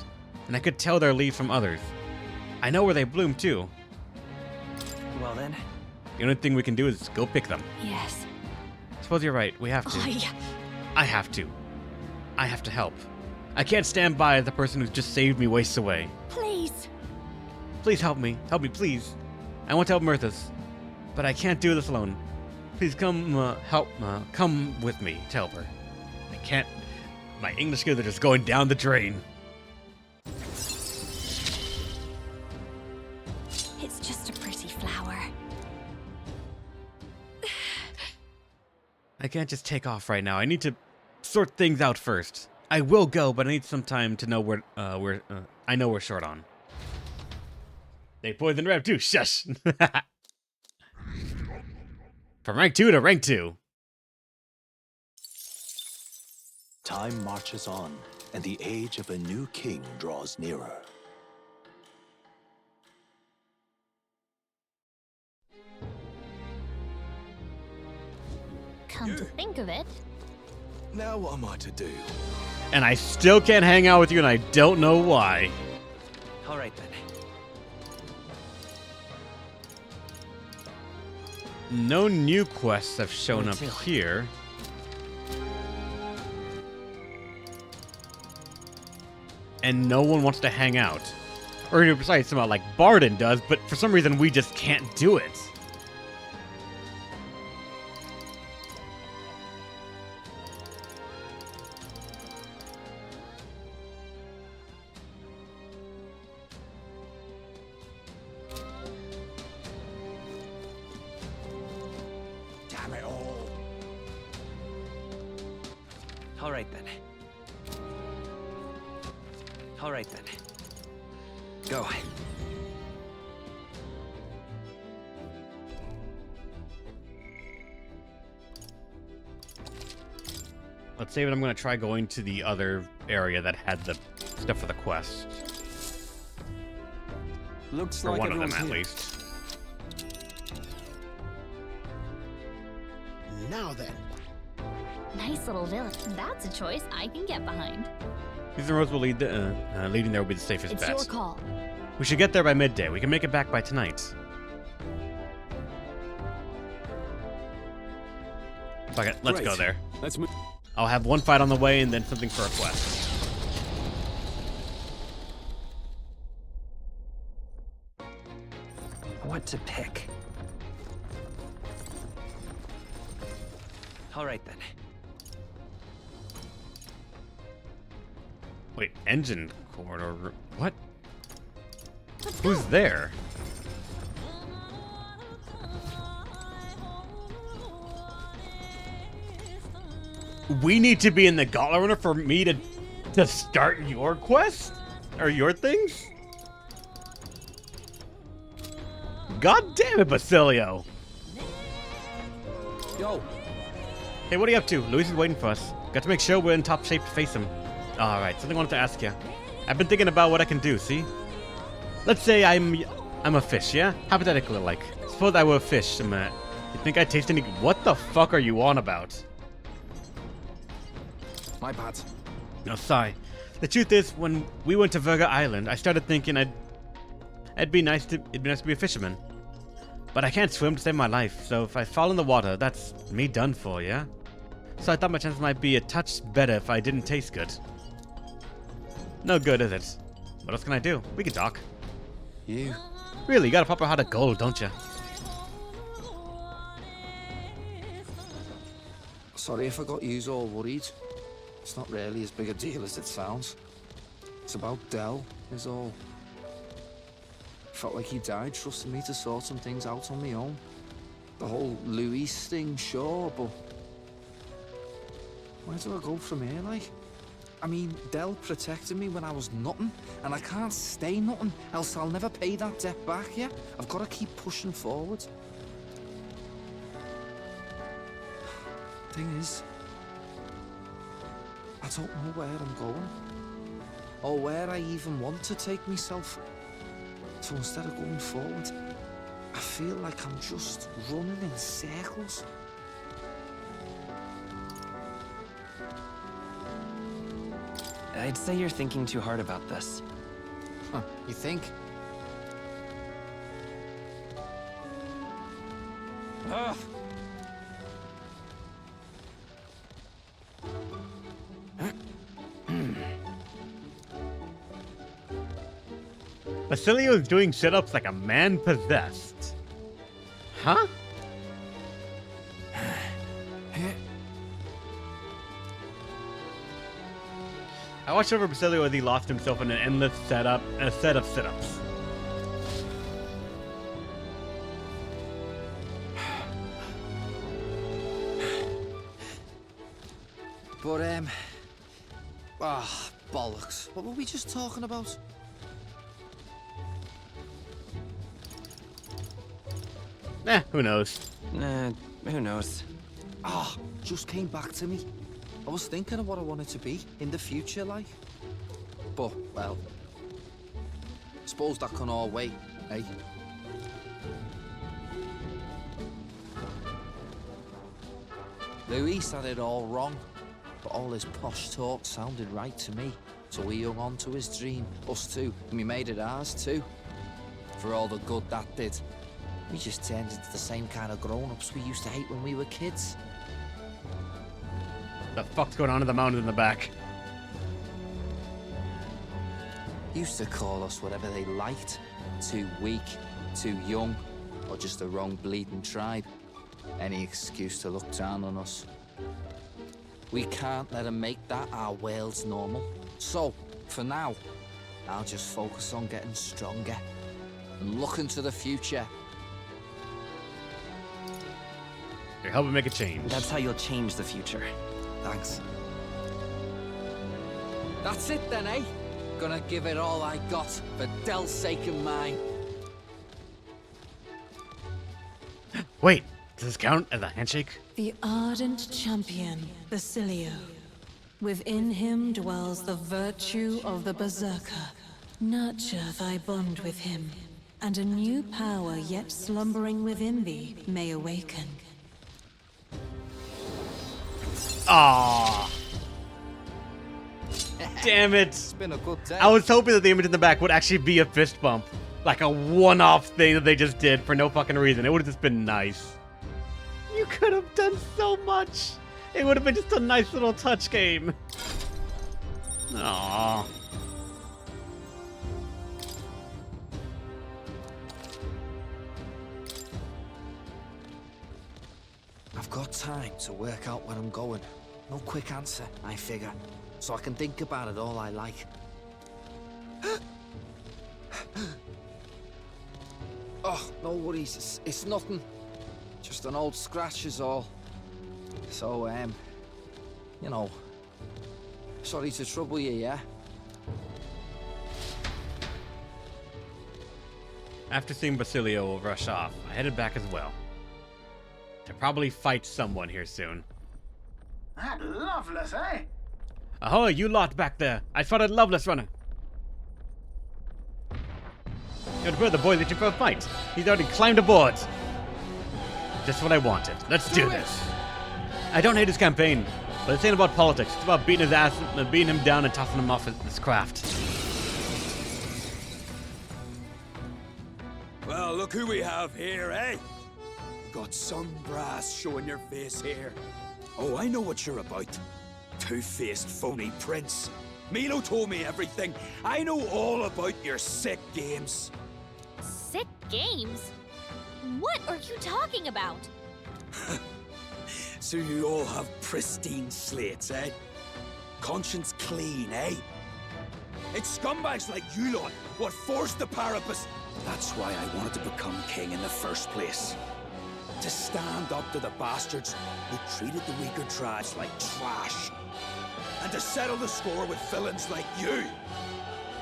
A: and I could tell their leaves from others. I know where they bloom too.
E: well then,
A: The only thing we can do is go pick them.
B: Yes.
A: Suppose you're right. We have to. I have to. I have to help. I can't stand by as the person who's just saved me wastes away.
B: Please.
A: Please help me. Help me, please. I want to help Murthas, but I can't do this alone. Please come come with me to help her. I can't. My English skills are just going down the drain.
B: It's just a pretty flower.
A: I can't just take off right now. I need to sort things out first. I will go, but I need some time to know where I know we're short on. They poisoned Rev too. Shush. From rank 2 to rank 2.
C: Time marches on, and the age of a new king draws nearer.
B: Come to think of it,
C: Now what am I to do?
A: And I still can't hang out with you, and I don't know why.
E: all right then.
A: No new quests have shown
E: Me
A: up
E: too.
A: here. And no one wants to hang out. Or to be precise, somehow like Barden does, but for some reason we just can't do it.
C: Damn it all!
E: All right then. All right then. Go.
A: Let's save it. I'm going to try going to the other area that had the stuff for the quest.
D: Looks
A: Or
D: like
A: one of them,
D: everyone's
A: at
D: here.
A: least.
G: Now then,
B: nice little village. That's a choice I can get behind.
A: These roads will lead leading there will be the safest
B: It's
A: bet.
B: your call.
A: We should get there by midday. We can make it back by tonight. Fuck it, let's
D: Great.
A: go there.
D: Let's move.
A: I'll have one fight on the way and then something for a quest.
E: What to pick? All right then.
A: Wait, engine corridor. What? Who's there? We need to be in the Gauntlet Runner for me to start your quest? Or your things? God damn it, Basilio!
D: Yo,
A: Hey, what are you up to? Luis is waiting for us. Got to make sure we're in top shape to face him. Alright, something I wanted to ask you. I've been thinking about what I can do, see? Let's say I'm a fish, yeah? Hypothetically, like. Suppose I were a fish, you think I'd taste any— What the fuck are you on about?
D: my bad.
A: No, sorry. The truth is, when we went to Virga Island, I started thinking it'd be nice to be a fisherman. But I can't swim to save my life, so if I fall in the water, that's me done for, yeah? So I thought my chances might be a touch better if I didn't taste good. No good, is it? What else can I do? We can talk.
D: You.
A: Really, you got a proper heart of gold, don't you?
D: Sorry if I got yous all worried. It's not really as big a deal as it sounds. It's about Del, is all. Felt like he died trusting me to sort some things out on my own. The whole Luis thing, sure, but where do I go from here, like? I mean, Del protected me when I was nothing, and I can't stay nothing, else I'll never pay that debt back, yeah? I've got to keep pushing forward. Thing is, I don't know where I'm going, or where I even want to take myself. So instead of going forward, I feel like I'm just running in circles.
E: I'd say you're thinking too hard about this.
D: Huh, you think? Ugh.
A: Basilio is doing sit-ups like a man possessed. Huh? I watched over Basilio as he lost himself in an endless set of sit-ups.
D: But, bollocks. What were we just talking about?
A: Who knows?
E: Who knows?
D: Just came back to me. I was thinking of what I wanted to be in the future, like. But, well, suppose that can all wait, eh? Luis had it all wrong, but all his posh talk sounded right to me. So we hung on to his dream, us two, and we made it ours too. For all the good that did. We just turned into the same kind of grown-ups we used to hate when we were kids.
A: The fuck's going on in the mountain in the back?
D: Used to call us whatever they liked. Too weak, too young, or just the wrong bleeding tribe. Any excuse to look down on us. We can't let them make that our world's normal. So, for now, I'll just focus on getting stronger and looking to the future.
A: You're helping make a change.
E: That's how you'll change the future.
D: Thanks. That's it then, eh? Gonna give it all I got for Del's sake and mine.
A: Wait, does this count as a handshake?
F: The ardent champion, Basilio. Within him dwells the virtue of the Berserker. Nurture thy bond with him, and a new power yet slumbering within thee may awaken.
A: Ah. Damn it.
D: It's been a good day.
A: I was hoping that the image in the back would actually be a fist bump. Like a one-off thing that they just did for no fucking reason. It would have just been nice. You could have done so much. It would have been just a nice little touch game. Aww.
D: I've got time to work out where I'm going. No quick answer, I figure. So I can think about it all I like. Oh, no worries. It's nothing. Just an old scratch is all. So, you know, sorry to trouble you, yeah?
A: After seeing Basilio rush off, I headed back as well. To probably fight someone here soon.
G: That Loveless, eh?
A: Ahoy, you lot back there. I spotted Loveless running. Good for the boy that you for a fight. He's already climbed aboard. Just what I wanted. Let's do this. I don't hate his campaign, but this ain't about politics. It's about beating his ass and beating him down and tossing him off this craft.
H: Well, look who we have here, eh? Got some brass showing your face here. Oh, I know what you're about. Two-faced phony prince. Milo told me everything. I know all about your sick games.
B: Sick games? What are you talking about?
H: So you all have pristine slates, eh? Conscience clean, eh? It's scumbags like you lot what forced the Parapus. That's why I wanted to become king in the first place. To stand up to the bastards who treated the weaker tribes like trash. And to settle the score with villains like you.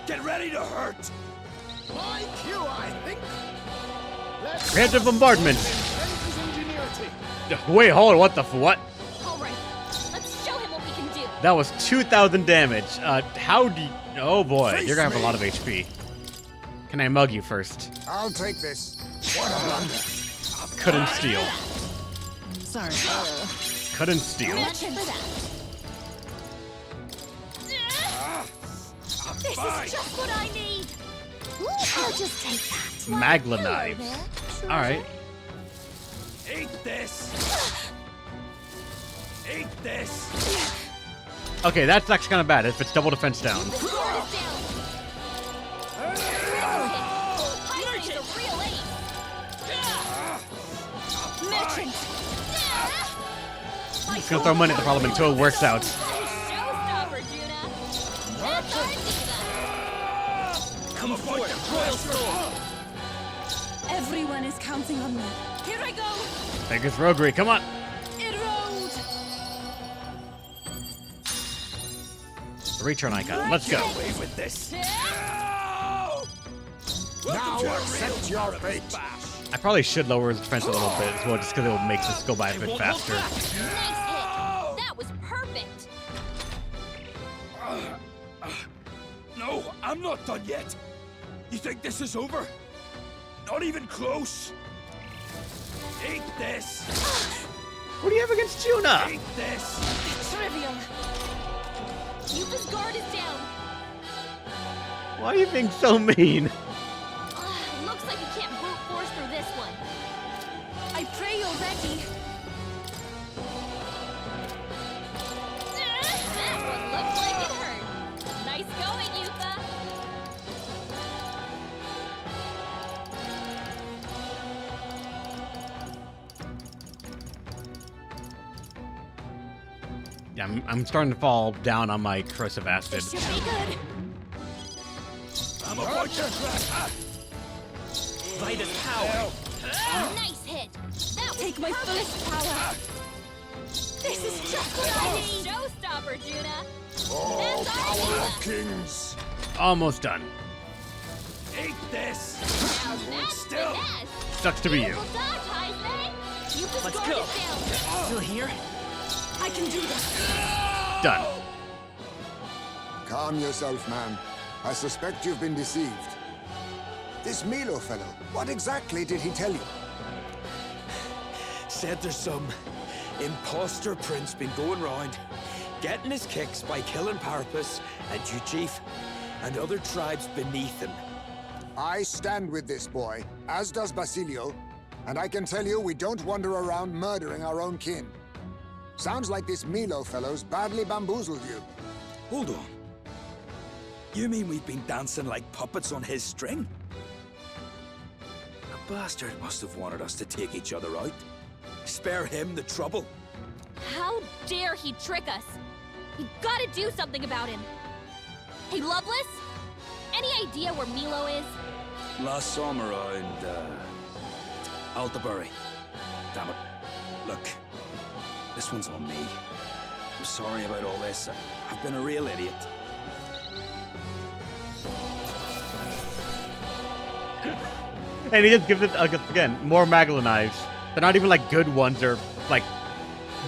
H: Get ready to hurt!
G: My cue, I think. Let's
A: Preemptive bombardment.
G: Prince's ingenuity.
A: Wait, hold on. What the what?
B: All right, let's show him what we can do.
A: That was 2,000 damage. How do you... Oh boy, you're gonna have a lot of HP. Can I mug you first?
G: I'll take this. What a blunder.
A: Couldn't steal.
F: Sorry.
A: Couldn't steal.
B: This is just what I need. I'll just take that.
A: Magla
B: Hello
A: knives.
B: there.
A: Alright.
H: Eat this! Eat this!
A: Okay, that's actually kind of bad if it's double defense down.
B: The sword is down. Heist is a real ace. Merchant.
A: He's gonna throw money at the problem until it works out.
B: Showstopper, Juna. That's our diva.
H: Come aboard the royal storm!
F: Everyone is counting on me. Here I go.
A: Vegas roguery, come on.
F: Erode.
A: Return icon, let's go.
H: Away with this!
G: Now accept your fate.
A: I probably should lower his defense a little bit as well, just because it will make this go by a bit faster.
B: Nice hit. That was perfect.
H: No, I'm not done yet. You think this is over? Not even close. Eat this.
A: What do you have against Juna?
H: Eat this.
B: Trivial. Yupa's guard is down.
A: Why are you being so mean?
B: Looks like you can't brute force through this one.
F: I pray you're ready.
B: That one looked like it hurt. Nice going, Yupa.
A: Yeah, I'm starting to fall down on my corrosive acid.
B: This should be good.
H: I'm about your track.
E: Lightest power.
B: Nice hit. That was
F: Take my fullest power.
B: This is just what I need. Showstopper, Juna.
G: All
B: That's our
G: power
B: diva.
G: of kings.
A: Almost done.
H: Eat this.
B: Now that's
H: Still.
B: finesse.
A: Sucks to be you.
B: Beautiful dodge, Heisman. Yupa's
E: Let's
B: guard
E: go.
B: is down.
E: Still here?
F: I can do this.
A: Done.
I: Calm yourself, man. I suspect you've been deceived. This Milo fellow, what exactly did he tell you?
H: Said there's some imposter prince been going round. getting his kicks by killing Parapus and you, Chief, and other tribes beneath him.
I: I stand with this boy, as does Basilio, and I can tell you we don't wander around murdering our own kin. Sounds like this Milo fellow's badly bamboozled you.
H: Hold on. You mean we've been dancing like puppets on his string? The bastard must have wanted us to take each other out. Spare him the trouble.
B: How dare he trick us? We've got to do something about him. Hey, Loveless? Any idea where Milo is?
H: Last summer around, Altabury. Damn it. Look, this one's on me. I'm sorry about all this. I've been a real idiot.
A: And he just gives it, again, more Magdalene knives. They're not even like good ones or like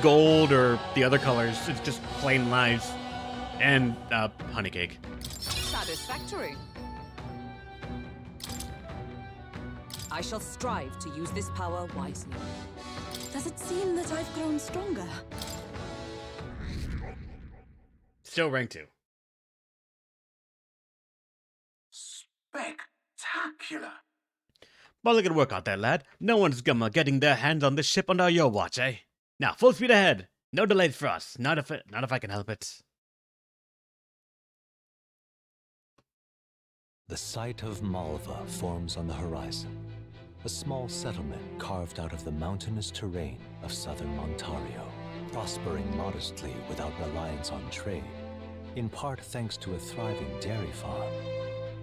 A: gold or the other colors. It's just plain knives. And honey cake.
J: Satisfactory. I shall strive to use this power wisely.
F: Does it seem that I've grown stronger?
A: Still rank 2.
G: Spectacular.
A: Well, look at work out there, lad. No one's getting their hands on this ship under your watch, eh? Now, full speed ahead. No delays for us. Not if I can help it.
C: The site of Malva forms on the horizon, a small settlement carved out of the mountainous terrain of southern Ontario, prospering modestly without reliance on trade, in part thanks to a thriving dairy farm.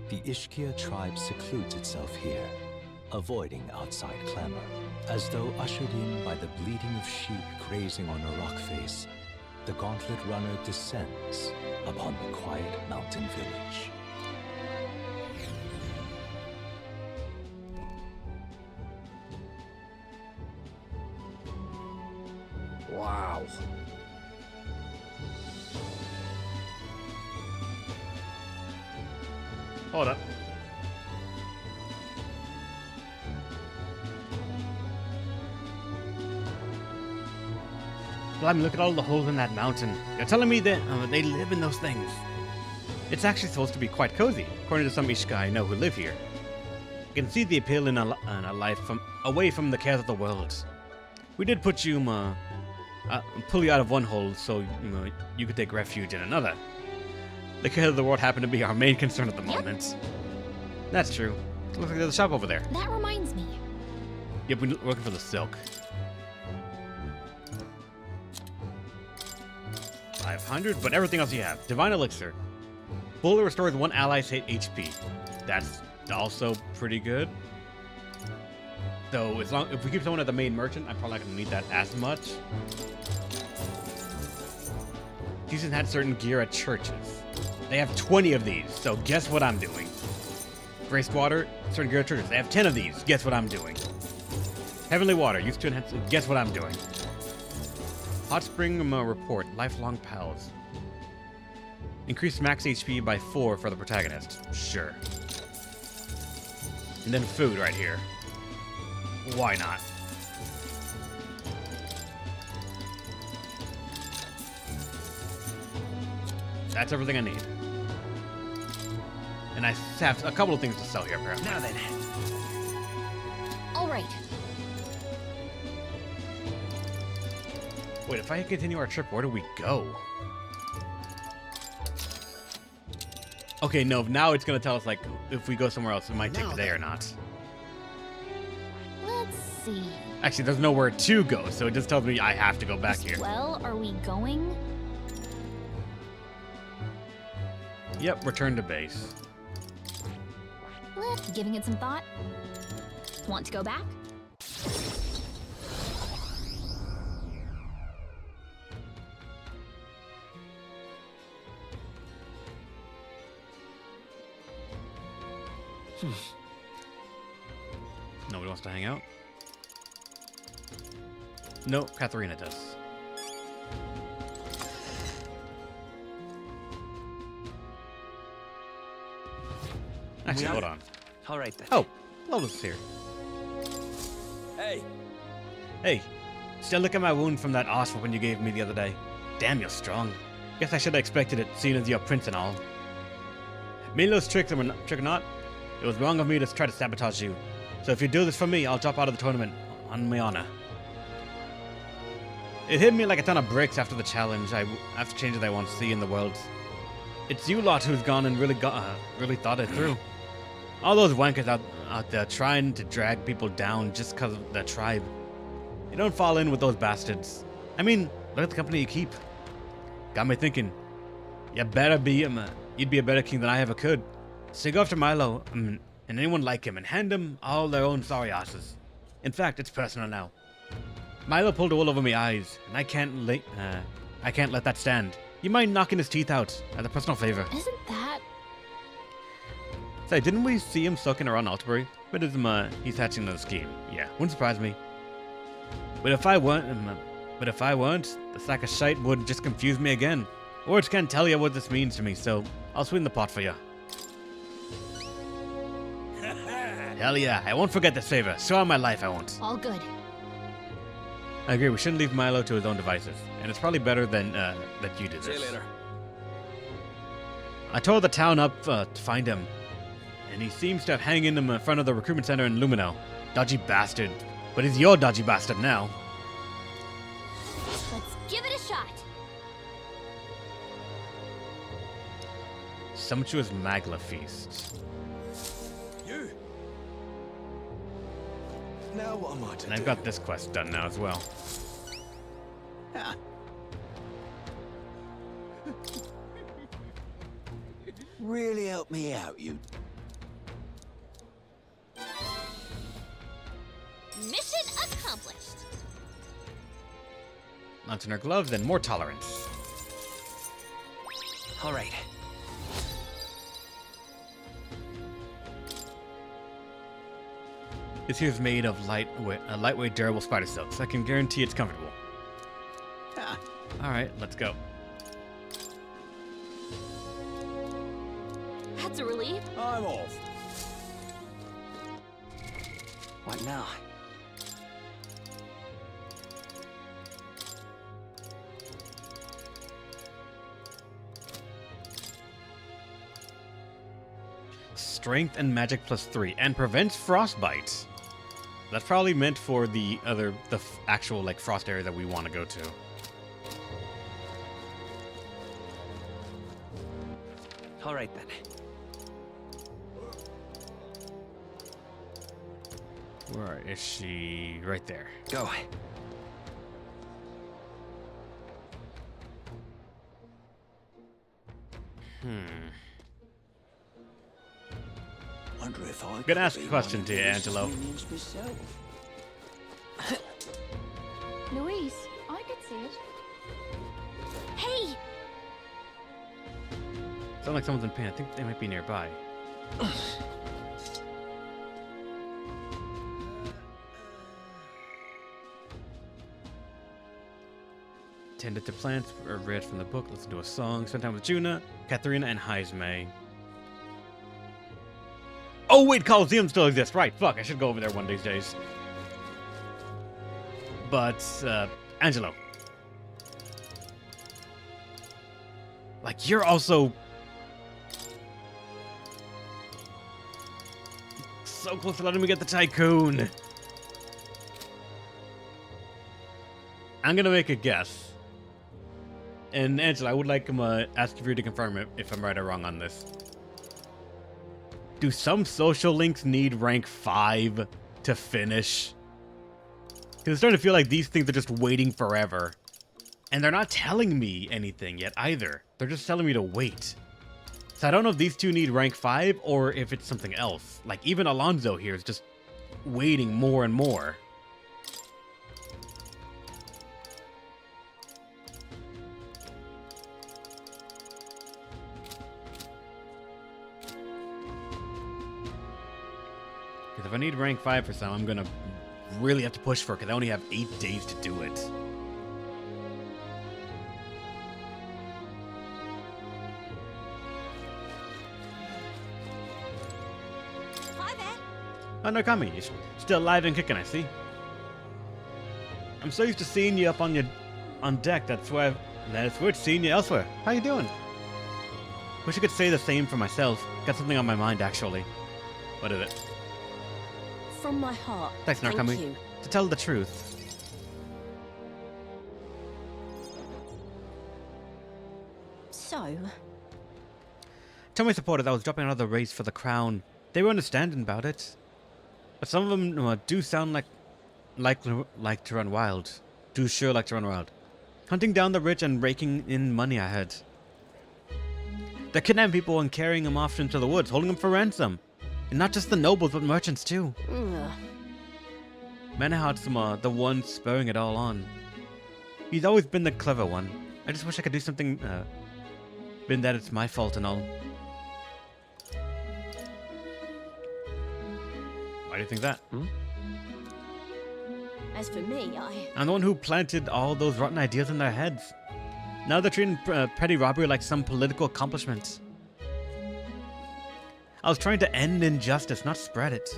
C: The Ishkia tribe secludes itself here, avoiding outside clamor, as though ushered in by the bleating of sheep grazing on a rock face. The gauntlet runner descends upon the quiet mountain village.
H: Wow.
A: Hold up. Blimey, look at all the holes in that mountain. You're telling me that they live in those things? It's actually supposed to be quite cozy, according to some Ishka I know who live here. You can see the appeal in a life away from the cares of the world. We did put you, pull you out of one hole so you could take refuge in another. The cares of the world happen to be our main concern at the moment. That's true. Looks like there's a shop over there.
B: That reminds me.
A: Yep, we're looking for the silk. 500, but everything else you have. Divine Elixir. Fully restores one ally's hit HP. That's also pretty good. So if we keep someone at the main merchant, I'm probably not going to need that as much. Season had certain gear at churches. They have 20 of these, so guess what I'm doing? Graced Water, certain gear at churches. They have 10 of these. Guess what I'm doing? Heavenly Water, used to enhance. Guess what I'm doing? Hot Spring Report, Lifelong Pals. Increase max HP by 4 for the protagonist. Sure. And then food right here. Why not? That's everything I need. And I have a couple of things to sell here, apparently.
E: Now then.
B: All right.
A: Wait, if I continue our trip, where do we go? Okay, no, now it's gonna tell us, like, if we go somewhere else, it might take a day or not.
B: Let's see.
A: Actually, there's nowhere to go, so it just tells me I have to go back here.
B: Well, are we going?
A: Yep, return to base.
B: Giving it some thought? Want to go back?
A: Nobody wants to hang out? No, Katharina does. Actually, hold on.
E: All right then.
A: Oh, Lotus is here.
H: Hey,
A: Hey, still look at my wound from that arse when you gave me the other day. Damn, you're strong. Guess I should have expected it, seeing as you're prince and all. Milo's trick or not, it was wrong of me to try to sabotage you. So if you do this for me, I'll drop out of the tournament on my honor. It hit me like a ton of bricks after the challenge, after changes I want to see in the world. It's you lot who's gone and really thought it through. All those wankers out there trying to drag people down just because of their tribe. You don't fall in with those bastards. I mean, look at the company you keep. Got me thinking. You'd be a better king than I ever could. So go after Milo and anyone like him and hand them all their own sorry asses. In fact, it's personal now. Milo pulled the wool over my eyes, and I can't let that stand. You mind knocking his teeth out as a personal favor?
B: Isn't that...
A: Say, didn't we see him sucking around Alterbury? But he's hatching another scheme. Yeah, wouldn't surprise me. But if I weren't, the sack of shite would just confuse me again. Words can't tell you what this means to me, so I'll sweeten the pot for you. Hell yeah, I won't forget this favor. Swear on my life I won't.
B: all good.
A: I agree, we shouldn't leave Milo to his own devices. And it's probably better than that you did this.
H: See you later.
A: I tore the town up to find him. And he seems to have hanging him in front of the recruitment center in Lumino. Dodgy bastard. But he's your dodgy bastard now.
B: Let's give it a shot.
A: Sumptuous Magla Feast.
G: You. Now what am I to
A: And I've got this quest done now as well.
G: really help me out, you?
B: Mission accomplished.
A: Mountain or gloves and more tolerance.
E: All right.
A: This here is made of lightweight, durable spider silk, so I can guarantee it's comfortable. Alright, let's go.
B: That's a relief.
G: I'm off.
E: What now?
A: Strength and magic +3, and prevents frostbite. That's probably meant for the actual like frost area that we want to go to.
E: All right then.
A: Where is she? Right there.
E: Go.
G: Wonder if I
A: Gonna ask a question to you, Angelo.
B: Luis, I could see it. Hey!
A: Sounds like someone's in pain. I think they might be nearby. Tended to plants, or read from the book, listen to a song, spend time with Juna, Katharina, and Heisme. Oh wait, Coliseum still exists. Right, fuck, I should go over there one of these days. But, Angelo. Like, you're also... so close to letting me get the Tycoon. I'm gonna make a guess. And Angela, I would like to ask you to confirm it if I'm right or wrong on this. Do some social links need rank 5 to finish? Because it's starting to feel like these things are just waiting forever. And they're not telling me anything yet either. They're just telling me to wait. So I don't know if these two need rank 5 or if it's something else. Like even Alonzo here is just waiting more and more. If I need rank 5 for some, I'm gonna really have to push for it because I only have 8 days to do it.
B: Hi there.
A: Oh, no, Kami, you're still alive and kicking, I see. I'm so used to seeing you up on deck. That's why That is weird seeing you elsewhere. How you doing? Wish I could say the same for myself. Got something on my mind, actually. What is it?
J: From my heart.
A: Thanks,
J: Thank
A: Narukami.
J: you.
A: To tell the truth.
J: So,
A: Tell my supporters I was dropping out of the race for the crown. They were understanding about it. But some of them do sound like to run wild. Do sure like to run wild. Hunting down the rich and raking in money I had. They're kidnapping people and carrying them off into the woods, holding them for ransom. And not just the nobles, but merchants too. Manahart's the one spurring it all on. He's always been the clever one. I just wish I could do something, been that it's my fault and all. Why do you think that?
J: as for me,
A: I'm the one who planted all those rotten ideas in their heads. Now they're treating petty robbery like some political accomplishment. I was trying to end injustice, not spread it.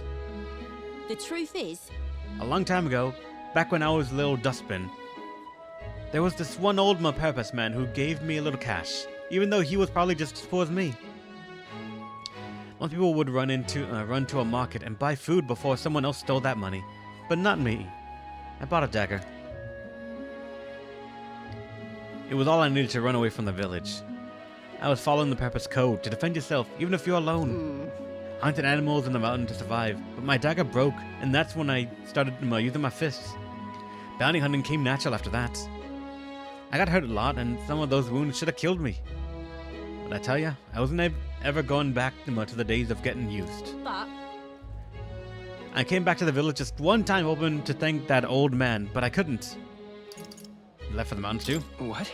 J: The truth is,
A: A long time ago, back when I was a little dustbin, there was this one old purpose man who gave me a little cash, even though he was probably just as poor as me. Most people would run to a market and buy food before someone else stole that money, but not me. I bought a dagger. It was all I needed to run away from the village. I was following the purpose code to defend yourself, even if you're alone. Hunted animals in the mountain to survive, but my dagger broke, and that's when I started using my fists. Bounty hunting came natural after that. I got hurt a lot, and some of those wounds should have killed me. But I tell ya, I wasn't ever going back to the days of getting used.
J: but
A: I came back to the village just one time hoping to thank that old man, but I couldn't. He left for the mountains too.
E: What?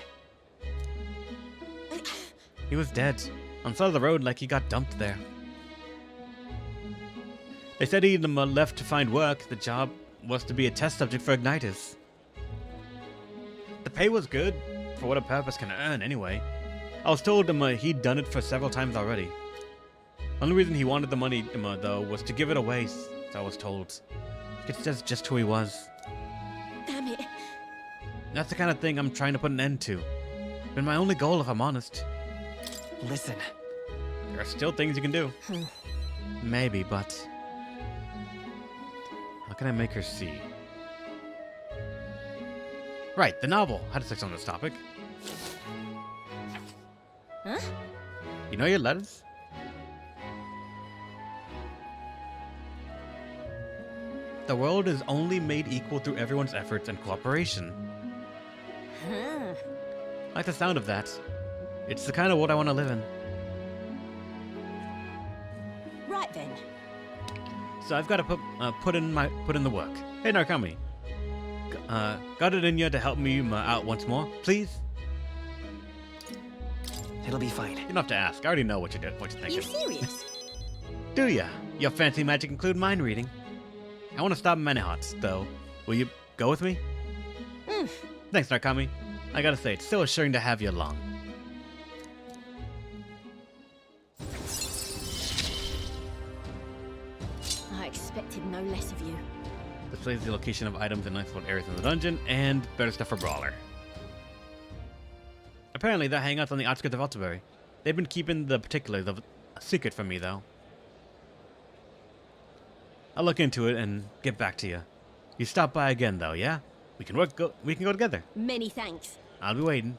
A: He was dead, on the side of the road like he got dumped there. They said he'd left to find work. The job was to be a test subject for igniters. The pay was good, for what a purpose can earn anyway. I was told he'd done it for several times already. Only reason he wanted the money, though, was to give it away, so I was told. It's just who he was.
J: damn it.
A: That's the kind of thing I'm trying to put an end to. Been my only goal, if I'm honest.
E: Listen.
A: There are still things you can do. Maybe, but... how can I make her see? Right, the novel. How to sex on this topic.
J: Huh?
A: You know your letters? The world is only made equal through everyone's efforts and cooperation.
J: Huh.
A: I like the sound of that. It's the kind of world I want to live in.
J: Right then.
A: So I've got to put in the work. Hey Narukami, got it in you to help me out once more, please?
E: It'll be fine.
A: You don't have to ask. I already know what you're
J: You
A: thinking.
J: serious?
A: Do ya? Your fancy magic include mind reading? I want to stop Manihot, though. Will you go with me? Thanks, Narukami. I gotta say, it's so assuring to have you along.
J: I expected no less of you.
A: Displays the location of items in unexplored areas in the dungeon, and better stuff for Brawler. Apparently, their hangout's on the outskirts of Altabury. They've been keeping the particulars of a secret from me, though. I'll look into it and get back to you. You stop by again, though, yeah? We can go together.
J: Many thanks.
A: I'll be waiting.